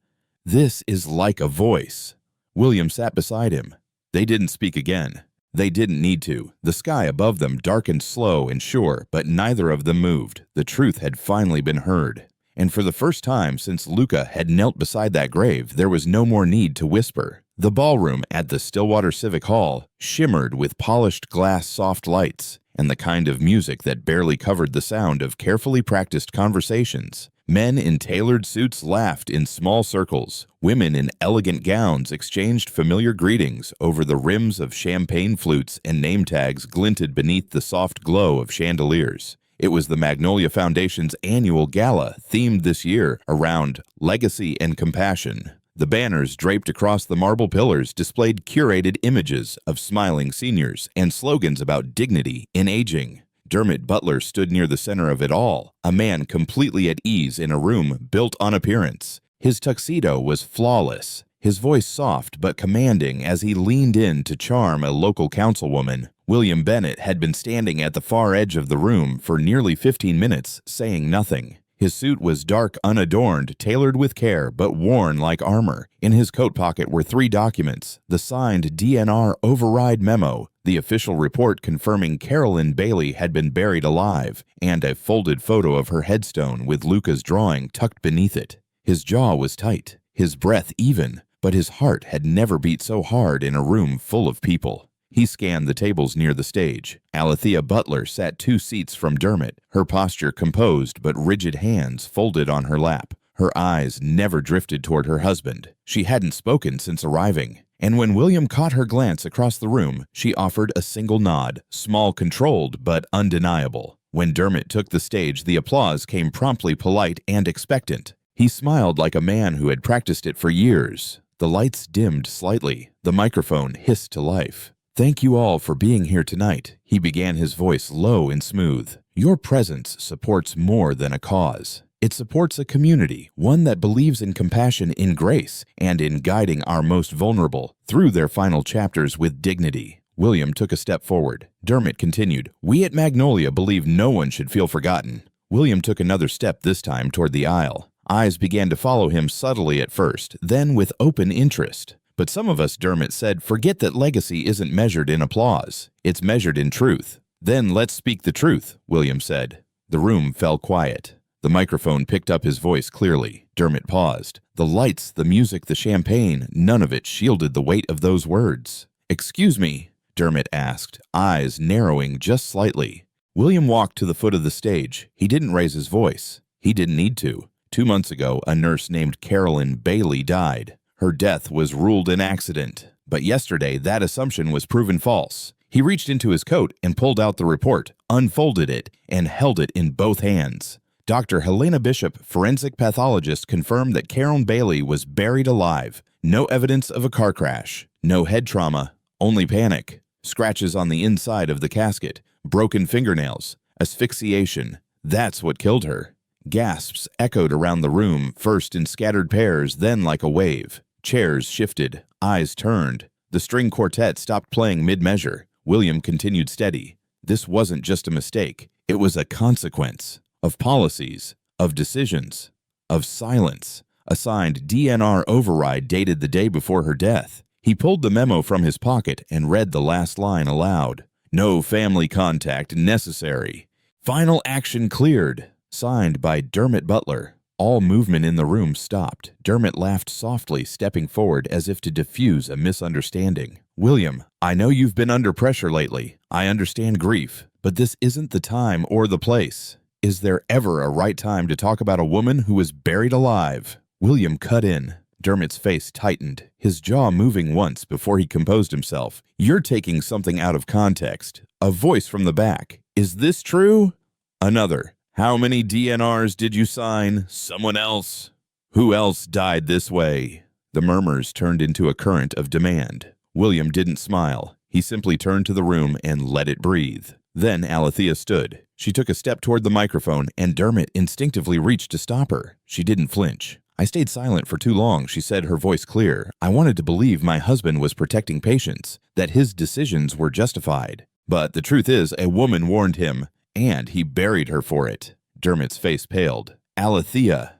is like a voice." William sat beside him. They didn't speak again. They didn't need to. The sky above them darkened slow and sure, but neither of them moved. The truth had finally been heard. And for the first time since Luca had knelt beside that grave, there was no more need to whisper. The ballroom at the Stillwater Civic Hall shimmered with polished glass soft lights and the kind of music that barely covered the sound of carefully practiced conversations. Men in tailored suits laughed in small circles. Women in elegant gowns exchanged familiar greetings over the rims of champagne flutes, and name tags glinted beneath the soft glow of chandeliers. It was the Magnolia Foundation's annual gala, themed this year around legacy and compassion. The banners draped across the marble pillars displayed curated images of smiling seniors and slogans about dignity in aging. Dermot Butler stood near the center of it all, a man completely at ease in a room built on appearance. His tuxedo was flawless, his voice soft but commanding as he leaned in to charm a local councilwoman. William Bennett had been standing at the far edge of the room for nearly 15 minutes, saying nothing. His suit was dark, unadorned, tailored with care, but worn like armor. In his coat pocket were 3 documents: the signed DNR override memo, the official report confirming Carolyn Bailey had been buried alive, and a folded photo of her headstone with Luca's drawing tucked beneath it. His jaw was tight, his breath even, but his heart had never beat so hard in a room full of people. He scanned the tables near the stage. Alethea Butler sat 2 seats from Dermot, her posture composed but rigid, hands folded on her lap. Her eyes never drifted toward her husband. She hadn't spoken since arriving. And when William caught her glance across the room, she offered a single nod, small, controlled, but undeniable. When Dermot took the stage, the applause came promptly, polite and expectant. He smiled like a man who had practiced it for years. The lights dimmed slightly. The microphone hissed to life. "Thank you all for being here tonight," he began, his voice low and smooth. "Your presence supports more than a cause. It supports a community, one that believes in compassion, in grace, and in guiding our most vulnerable through their final chapters with dignity." William took a step forward. Dermot continued, "We at Magnolia believe no one should feel forgotten." William took another step, this time toward the aisle. Eyes began to follow him subtly at first, then with open interest. "But some of us," Dermot said, "forget that legacy isn't measured in applause. It's measured in truth." "Then let's speak the truth," William said. The room fell quiet. The microphone picked up his voice clearly. Dermot paused. The lights, the music, the champagne, none of it shielded the weight of those words. "Excuse me," Dermot asked, eyes narrowing just slightly. William walked to the foot of the stage. He didn't raise his voice. He didn't need to. 2 months ago, a nurse named Carolyn Bailey died. Her death was ruled an accident, but yesterday that assumption was proven false. He reached into his coat and pulled out the report, unfolded it, and held it in both hands. Dr. Helena Bishop, forensic pathologist, confirmed that Carolyn Bailey was buried alive. No evidence of a car crash, no head trauma, only panic. Scratches on the inside of the casket, broken fingernails, asphyxiation. That's what killed her. Gasps echoed around the room, first in scattered pairs, then like a wave. Chairs shifted, eyes turned. The string quartet stopped playing mid-measure. William continued steady. This wasn't just a mistake. It was a consequence of policies, of decisions, of silence. A signed DNR override dated the day before her death. He pulled the memo from his pocket and read the last line aloud. "No family contact necessary. Final action cleared." Signed by Dermot Butler. All movement in the room stopped. Dermot laughed softly, stepping forward as if to diffuse a misunderstanding. "William, I know you've been under pressure lately. I understand grief, but this isn't the time or the place. Is there ever a right time to talk about a woman who was buried alive?" William cut in. Dermot's face tightened, his jaw moving once before he composed himself. "You're taking something out of context." A voice from the back. "Is this true?" Another. "How many DNRs did you sign? Someone else? Who else died this way?" The murmurs turned into a current of demand. William didn't smile. He simply turned to the room and let it breathe. Then Alethea stood. She took a step toward the microphone, and Dermot instinctively reached to stop her. She didn't flinch. "I stayed silent for too long," she said, her voice clear. "I wanted to believe my husband was protecting patients, that his decisions were justified. But the truth is, a woman warned him, and he buried her for it." Dermot's face paled. "Alethea."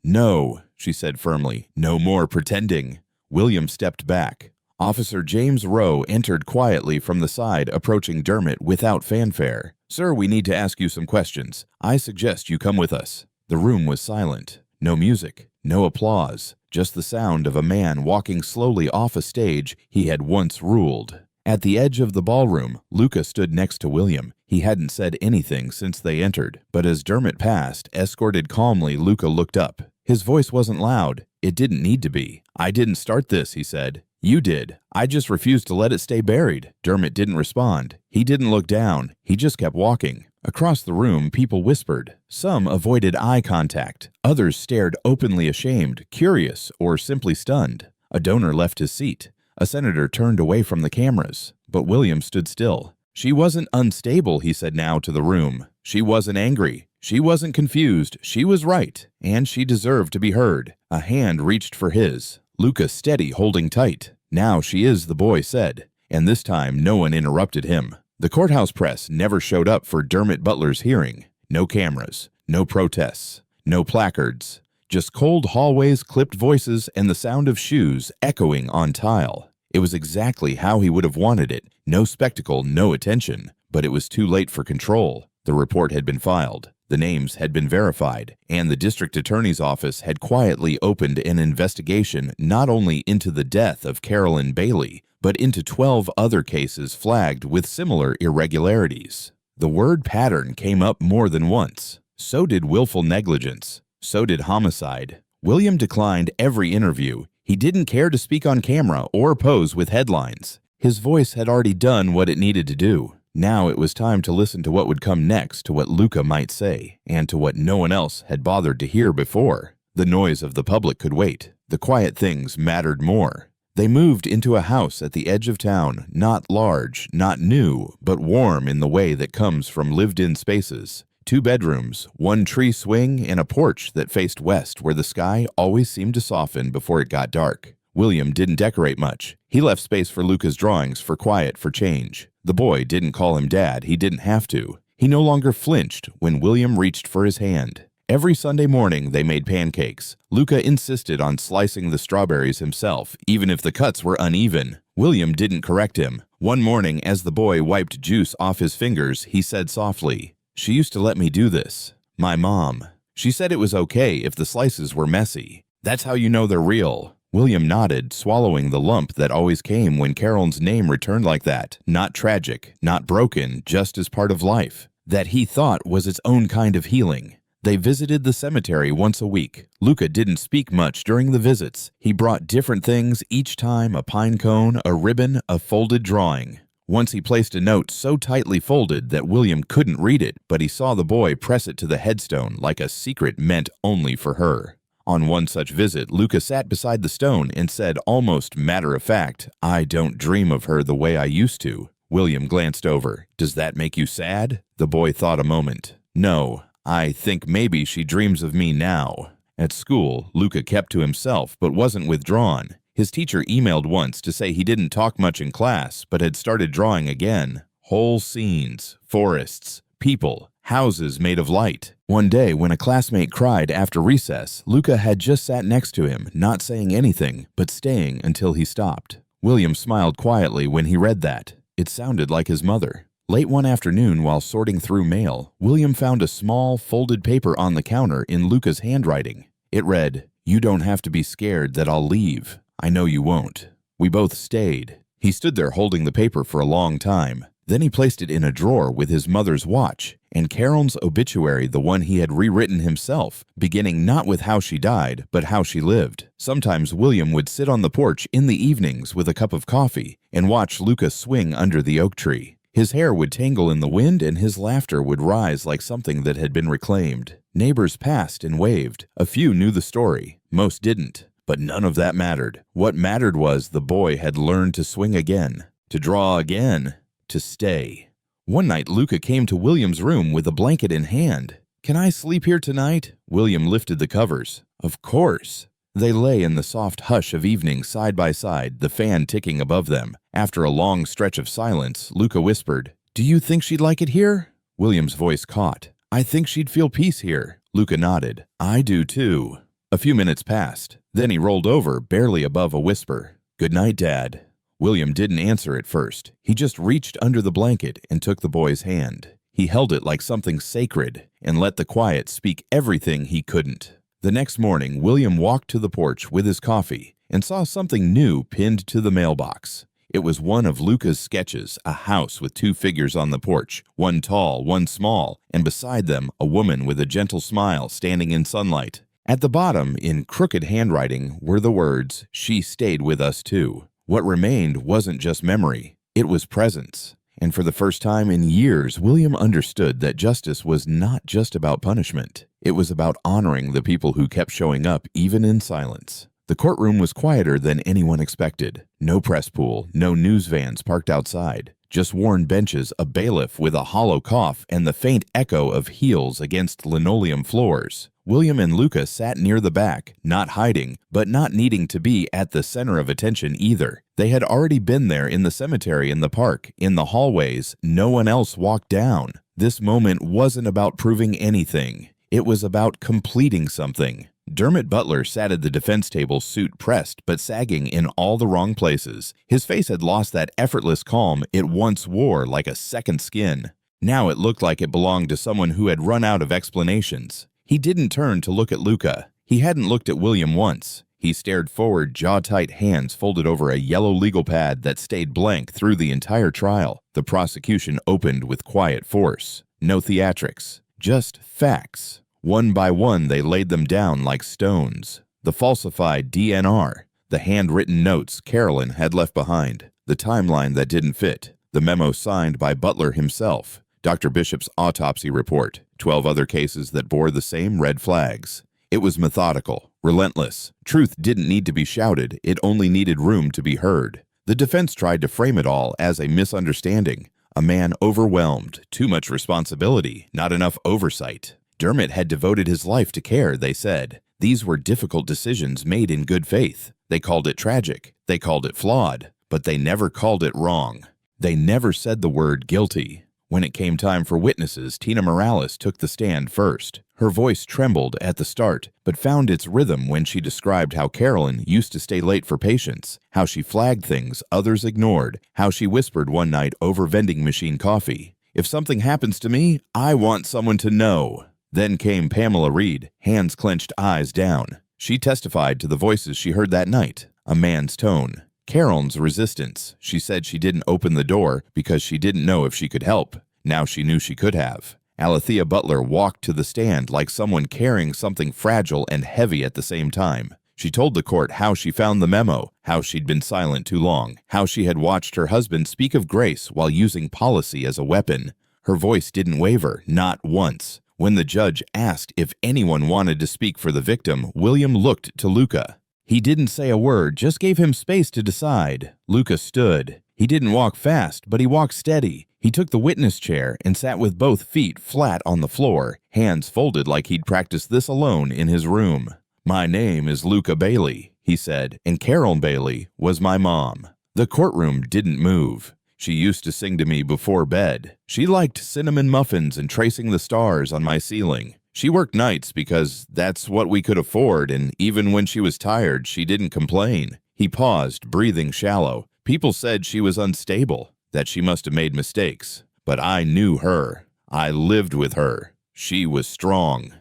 "No," she said firmly. "No more pretending." William stepped back. Officer James Rowe entered quietly from the side, approaching Dermot without fanfare. "Sir, we need to ask you some questions. I suggest you come with us." The room was silent. No music, no applause, just the sound of a man walking slowly off a stage he had once ruled. At the edge of the ballroom, Luca stood next to William. He hadn't said anything since they entered, but as Dermot passed, escorted calmly, Luca looked up. His voice wasn't loud. It didn't need to be. "I didn't start this," he said. "You did. I just refused to let it stay buried." Dermot didn't respond. He didn't look down. He just kept walking. Across the room, people whispered. Some avoided eye contact. Others stared openly ashamed, curious, or simply stunned. A donor left his seat. A senator turned away from the cameras. But William stood still. "She wasn't unstable," he said now to the room. "She wasn't angry. She wasn't confused. She was right, and she deserved to be heard." A hand reached for his. Luca steady, holding tight. Now she is, the boy said. And this time no one interrupted him. The courthouse press never showed up for Dermot Butler's hearing. No cameras, no protests, no placards. Just cold hallways, clipped voices, and the sound of shoes echoing on tile. It was exactly how he would have wanted it. No spectacle, no attention. But it was too late for control. The report had been filed. The names had been verified, and the district attorney's office had quietly opened an investigation not only into the death of Carolyn Bailey, but into 12 other cases flagged with similar irregularities. The word pattern came up more than once. So did willful negligence. So did homicide. William declined every interview. He didn't care to speak on camera or pose with headlines. His voice had already done what it needed to do. Now it was time to listen to what would come next, to what Luca might say, and to what no one else had bothered to hear before. The noise of the public could wait. The quiet things mattered more. They moved into a house at the edge of town, not large, not new, but warm in the way that comes from lived-in spaces. 2 bedrooms, 1 tree swing, and a porch that faced west where the sky always seemed to soften before it got dark. William didn't decorate much. He left space for Luca's drawings, for quiet, for change. The boy didn't call him Dad. He didn't have to. He no longer flinched when William reached for his hand. Every Sunday morning they made pancakes. Luca insisted on slicing the strawberries himself, even if the cuts were uneven. William didn't correct him. One morning, as the boy wiped juice off his fingers, he said softly, "She used to let me do this. My mom. She said it was okay if the slices were messy. That's how you know they're real." William nodded, swallowing the lump that always came when Carolyn's name returned like that. Not tragic, not broken, just as part of life. That he thought was its own kind of healing. They visited the cemetery once a week. Luca didn't speak much during the visits. He brought different things each time: a pine cone, a ribbon, a folded drawing. Once he placed a note so tightly folded that William couldn't read it, but he saw the boy press it to the headstone like a secret meant only for her. On one such visit, Luca sat beside the stone and said, almost matter-of-fact, "I don't dream of her the way I used to." William glanced over. "Does that make you sad?" The boy thought a moment. "No, I think maybe she dreams of me now." At school, Luca kept to himself but wasn't withdrawn. His teacher emailed once to say he didn't talk much in class but had started drawing again. Whole scenes, forests, people, houses made of light. One day, when a classmate cried after recess, Luca had just sat next to him, not saying anything, but staying until he stopped. William smiled quietly when he read that. It sounded like his mother. Late one afternoon, while sorting through mail, William found a small, folded paper on the counter in Luca's handwriting. It read, "You don't have to be scared that I'll leave. I know you won't." We both stayed. He stood there holding the paper for a long time. Then he placed it in a drawer with his mother's watch and Carolyn's obituary, the one he had rewritten himself, beginning not with how she died, but how she lived. Sometimes William would sit on the porch in the evenings with a cup of coffee and watch Luca swing under the oak tree. His hair would tangle in the wind and his laughter would rise like something that had been reclaimed. Neighbors passed and waved. A few knew the story. Most didn't. But none of that mattered. What mattered was the boy had learned to swing again, to draw again, to stay. One night, Luca came to William's room with a blanket in hand. "Can I sleep here tonight?" William lifted the covers. "Of course." They lay in the soft hush of evening side by side, the fan ticking above them. After a long stretch of silence, Luca whispered, "Do you think she'd like it here?" William's voice caught. "I think she'd feel peace here." Luca nodded. "I do too." A few minutes passed. Then he rolled over, barely above a whisper. "Good night, Dad." William didn't answer at first. He just reached under the blanket and took the boy's hand. He held it like something sacred and let the quiet speak everything he couldn't. The next morning, William walked to the porch with his coffee and saw something new pinned to the mailbox. It was one of Luca's sketches, a house with 2 figures on the porch, one tall, one small, and beside them, a woman with a gentle smile standing in sunlight. At the bottom, in crooked handwriting, were the words, "She stayed with us too." What remained wasn't just memory, it was presence. And for the first time in years, William understood that justice was not just about punishment. It was about honoring the people who kept showing up even in silence. The courtroom was quieter than anyone expected. No press pool, no news vans parked outside. Just worn benches, a bailiff with a hollow cough, and the faint echo of heels against linoleum floors. William and Luca sat near the back, not hiding, but not needing to be at the center of attention either. They had already been there in the cemetery, in the park, in the hallways. No one else walked down. This moment wasn't about proving anything. It was about completing something. Dermot Butler sat at the defense table, suit pressed but sagging in all the wrong places. His face had lost that effortless calm it once wore like a second skin. Now it looked like it belonged to someone who had run out of explanations. He didn't turn to look at Luca. He hadn't looked at William once. He stared forward, jaw-tight, hands folded over a yellow legal pad that stayed blank through the entire trial. The prosecution opened with quiet force. No theatrics, just facts. One by one, they laid them down like stones. The falsified DNR, the handwritten notes Carolyn had left behind, the timeline that didn't fit, the memo signed by Butler himself, Dr. Bishop's autopsy report, 12 other cases that bore the same red flags. It was methodical, relentless. Truth didn't need to be shouted, it only needed room to be heard. The defense tried to frame it all as a misunderstanding, a man overwhelmed, too much responsibility, not enough oversight. Dermot had devoted his life to care, they said. These were difficult decisions made in good faith. They called it tragic. They called it flawed. But they never called it wrong. They never said the word guilty. When it came time for witnesses, Tina Morales took the stand first. Her voice trembled at the start, but found its rhythm when she described how Carolyn used to stay late for patients, how she flagged things others ignored, how she whispered one night over vending machine coffee, "If something happens to me, I want someone to know." Then came Pamela Reed, hands clenched, eyes down. She testified to the voices she heard that night, a man's tone. Carolyn's resistance. She said she didn't open the door because she didn't know if she could help. Now she knew she could have. Alethea Butler walked to the stand like someone carrying something fragile and heavy at the same time. She told the court how she found the memo, how she'd been silent too long, how she had watched her husband speak of grace while using policy as a weapon. Her voice didn't waver, not once. When the judge asked if anyone wanted to speak for the victim, William looked to Luca. He didn't say a word, just gave him space to decide. Luca stood. He didn't walk fast, but he walked steady. He took the witness chair and sat with both feet flat on the floor, hands folded like he'd practiced this alone in his room. "My name is Luca Bailey," he said, "and Carolyn Bailey was my mom." The courtroom didn't move. She used to sing to me before bed. She liked cinnamon muffins and tracing the stars on my ceiling. She worked nights because that's what we could afford, and even when she was tired, she didn't complain. He paused, breathing shallow. People said she was unstable, that she must have made mistakes. But I knew her. I lived with her. She was strong.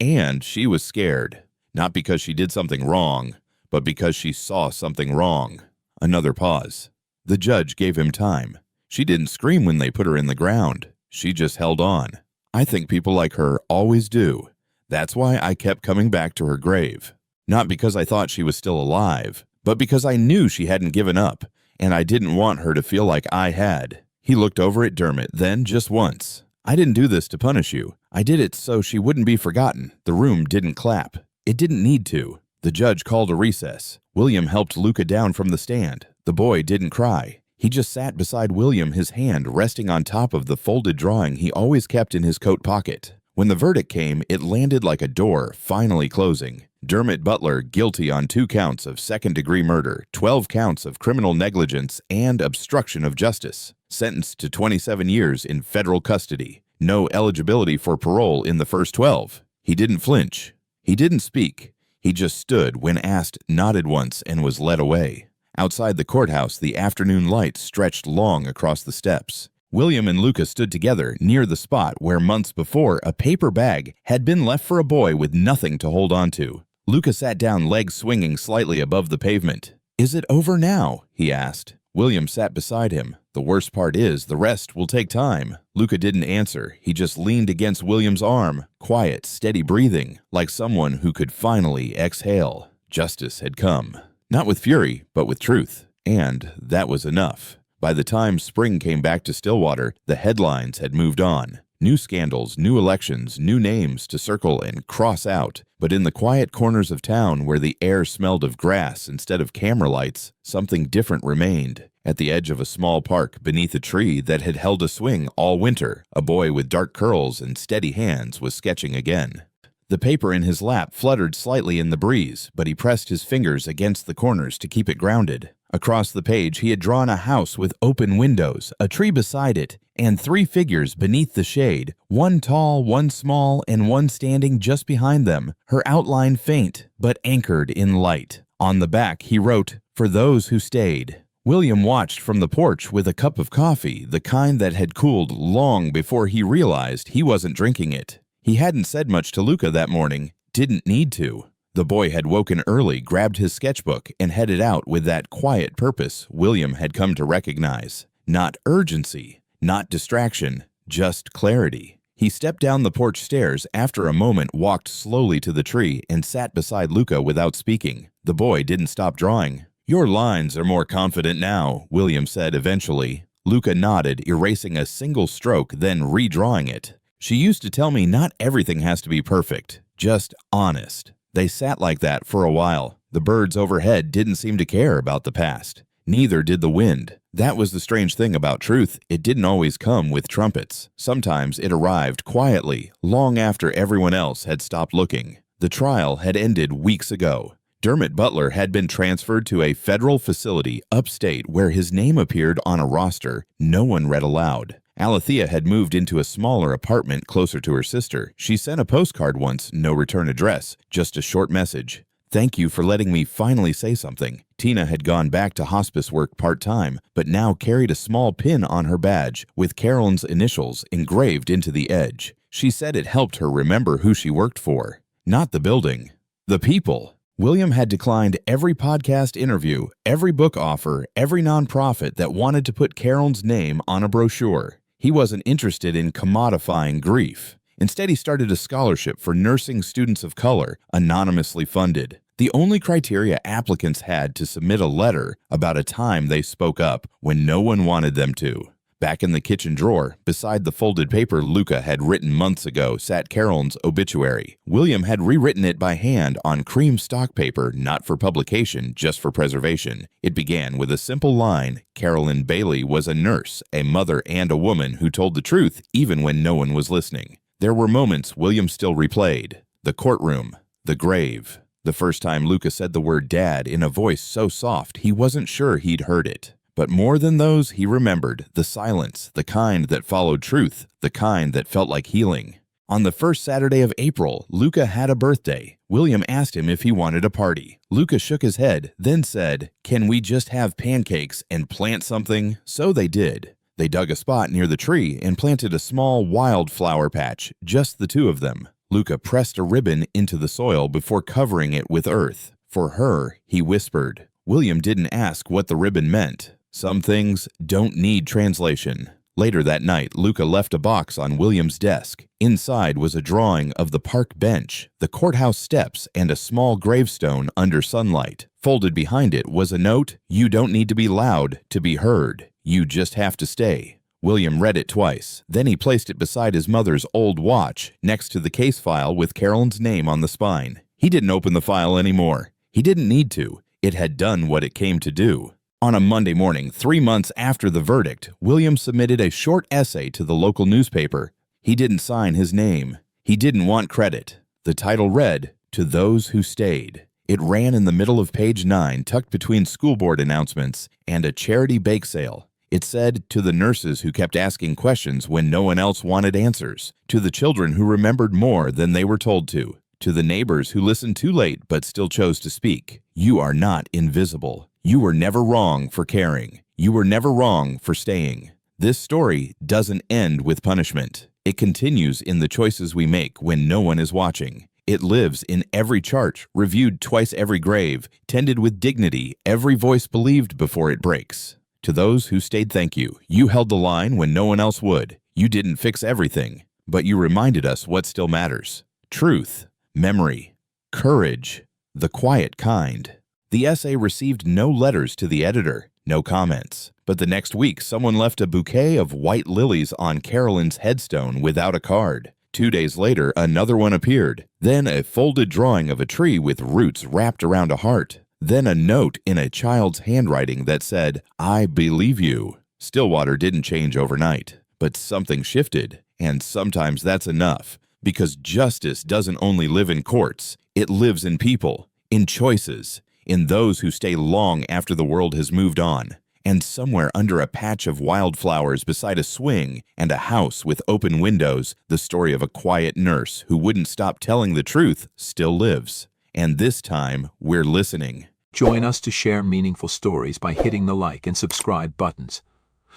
And she was scared. Not because she did something wrong, but because she saw something wrong. Another pause. The judge gave him time. She didn't scream when they put her in the ground. She just held on. I think people like her always do. That's why I kept coming back to her grave. Not because I thought she was still alive, but because I knew she hadn't given up, and I didn't want her to feel like I had. He looked over at Dermot, then just once. "I didn't do this to punish you. I did it so she wouldn't be forgotten." The room didn't clap. It didn't need to. The judge called a recess. William helped Luca down from the stand. The boy didn't cry. He just sat beside William, his hand resting on top of the folded drawing he always kept in his coat pocket. When the verdict came, it landed like a door, finally closing. Dermot Butler guilty on 2 counts of second-degree murder, 12 counts of criminal negligence, and obstruction of justice. Sentenced to 27 years in federal custody. No eligibility for parole in the first 12. He didn't flinch. He didn't speak. He just stood when asked, nodded once, and was led away. Outside the courthouse, the afternoon light stretched long across the steps. William and Luca stood together near the spot where months before a paper bag had been left for a boy with nothing to hold on to. Luca sat down, legs swinging slightly above the pavement. "Is it over now?" he asked. William sat beside him. "The worst part is, the rest will take time." Luca didn't answer. He just leaned against William's arm, quiet, steady breathing, like someone who could finally exhale. Justice had come. Not with fury, but with truth. And that was enough. By the time spring came back to Stillwater, the headlines had moved on. New scandals, new elections, new names to circle and cross out. But in the quiet corners of town where the air smelled of grass instead of camera lights, something different remained. At the edge of a small park beneath a tree that had held a swing all winter, a boy with dark curls and steady hands was sketching again. The paper in his lap fluttered slightly in the breeze, but he pressed his fingers against the corners to keep it grounded. Across the page, he had drawn a house with open windows, a tree beside it, and 3 figures beneath the shade, one tall, one small, and one standing just behind them, her outline faint, but anchored in light. On the back, he wrote, "For those who stayed." William watched from the porch with a cup of coffee, the kind that had cooled long before he realized he wasn't drinking it. He hadn't said much to Luca that morning, didn't need to. The boy had woken early, grabbed his sketchbook, and headed out with that quiet purpose William had come to recognize. Not urgency, not distraction, just clarity. He stepped down the porch stairs, after a moment walked slowly to the tree, and sat beside Luca without speaking. The boy didn't stop drawing. "Your lines are more confident now," William said eventually. Luca nodded, erasing a single stroke, then redrawing it. "She used to tell me not everything has to be perfect, just honest." They sat like that for a while. The birds overhead didn't seem to care about the past. Neither did the wind. That was the strange thing about truth. It didn't always come with trumpets. Sometimes it arrived quietly, long after everyone else had stopped looking. The trial had ended weeks ago. Dermot Butler had been transferred to a federal facility upstate where his name appeared on a roster no one read aloud. Alethea had moved into a smaller apartment closer to her sister. She sent a postcard once, no return address, just a short message. "Thank you for letting me finally say something." Tina had gone back to hospice work part-time, but now carried a small pin on her badge with Carolyn's initials engraved into the edge. She said it helped her remember who she worked for. Not the building, the people. William had declined every podcast interview, every book offer, every nonprofit that wanted to put Carolyn's name on a brochure. He wasn't interested in commodifying grief. Instead, he started a scholarship for nursing students of color, anonymously funded. The only criteria applicants had to submit a letter about a time they spoke up when no one wanted them to. Back in the kitchen drawer, beside the folded paper Luca had written months ago, sat Carolyn's obituary. William had rewritten it by hand on cream stock paper, not for publication, just for preservation. It began with a simple line: Carolyn Bailey was a nurse, a mother, and a woman who told the truth even when no one was listening. There were moments William still replayed. The courtroom, the grave. The first time Luca said the word dad in a voice so soft he wasn't sure he'd heard it. But more than those, he remembered the silence, the kind that followed truth, the kind that felt like healing. On the first Saturday of April, Luca had a birthday. William asked him if he wanted a party. Luca shook his head, then said, "Can we just have pancakes and plant something?" So they did. They dug a spot near the tree and planted a small wildflower patch, just the two of them. Luca pressed a ribbon into the soil before covering it with earth. For her, he whispered. William didn't ask what the ribbon meant. Some things don't need translation. Later that night, Luca left a box on William's desk. Inside was a drawing of the park bench, the courthouse steps, and a small gravestone under sunlight. Folded behind it was a note: "You don't need to be loud to be heard. You just have to stay." William read it twice. Then he placed it beside his mother's old watch, next to the case file with Carolyn's name on the spine. He didn't open the file anymore. He didn't need to. It had done what it came to do. On a Monday morning, 3 months after the verdict, William submitted a short essay to the local newspaper. He didn't sign his name. He didn't want credit. The title read, "To Those Who Stayed." It ran in the middle of page 9, tucked between school board announcements and a charity bake sale. It said, "To the nurses who kept asking questions when no one else wanted answers. To the children who remembered more than they were told to. To the neighbors who listened too late but still chose to speak. You are not invisible. You were never wrong for caring. You were never wrong for staying." This story doesn't end with punishment. It continues in the choices we make when no one is watching. It lives in every chart, reviewed twice every grave, tended with dignity, every voice believed before it breaks. To those who stayed, thank you. You held the line when no one else would. You didn't fix everything, but you reminded us what still matters. Truth, memory, courage, the quiet kind. The essay received no letters to the editor, No comments. But the next week, someone left a bouquet of white lilies on Carolyn's headstone without a card. 2 days later, another one appeared. Then a folded drawing of a tree with roots wrapped around a heart. Then a note in a child's handwriting that said, "I believe you." Stillwater didn't change overnight, but something shifted. And sometimes that's enough, because justice doesn't only live in courts. It lives in people, in choices, in those who stay long after the world has moved on. And somewhere under a patch of wildflowers beside a swing and a house with open windows, the story of a quiet nurse who wouldn't stop telling the truth still lives. And this time, we're listening. Join us to share meaningful stories by hitting the like and subscribe buttons.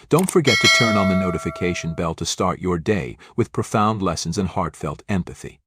Don't forget to turn on the notification bell to start your day with profound lessons and heartfelt empathy.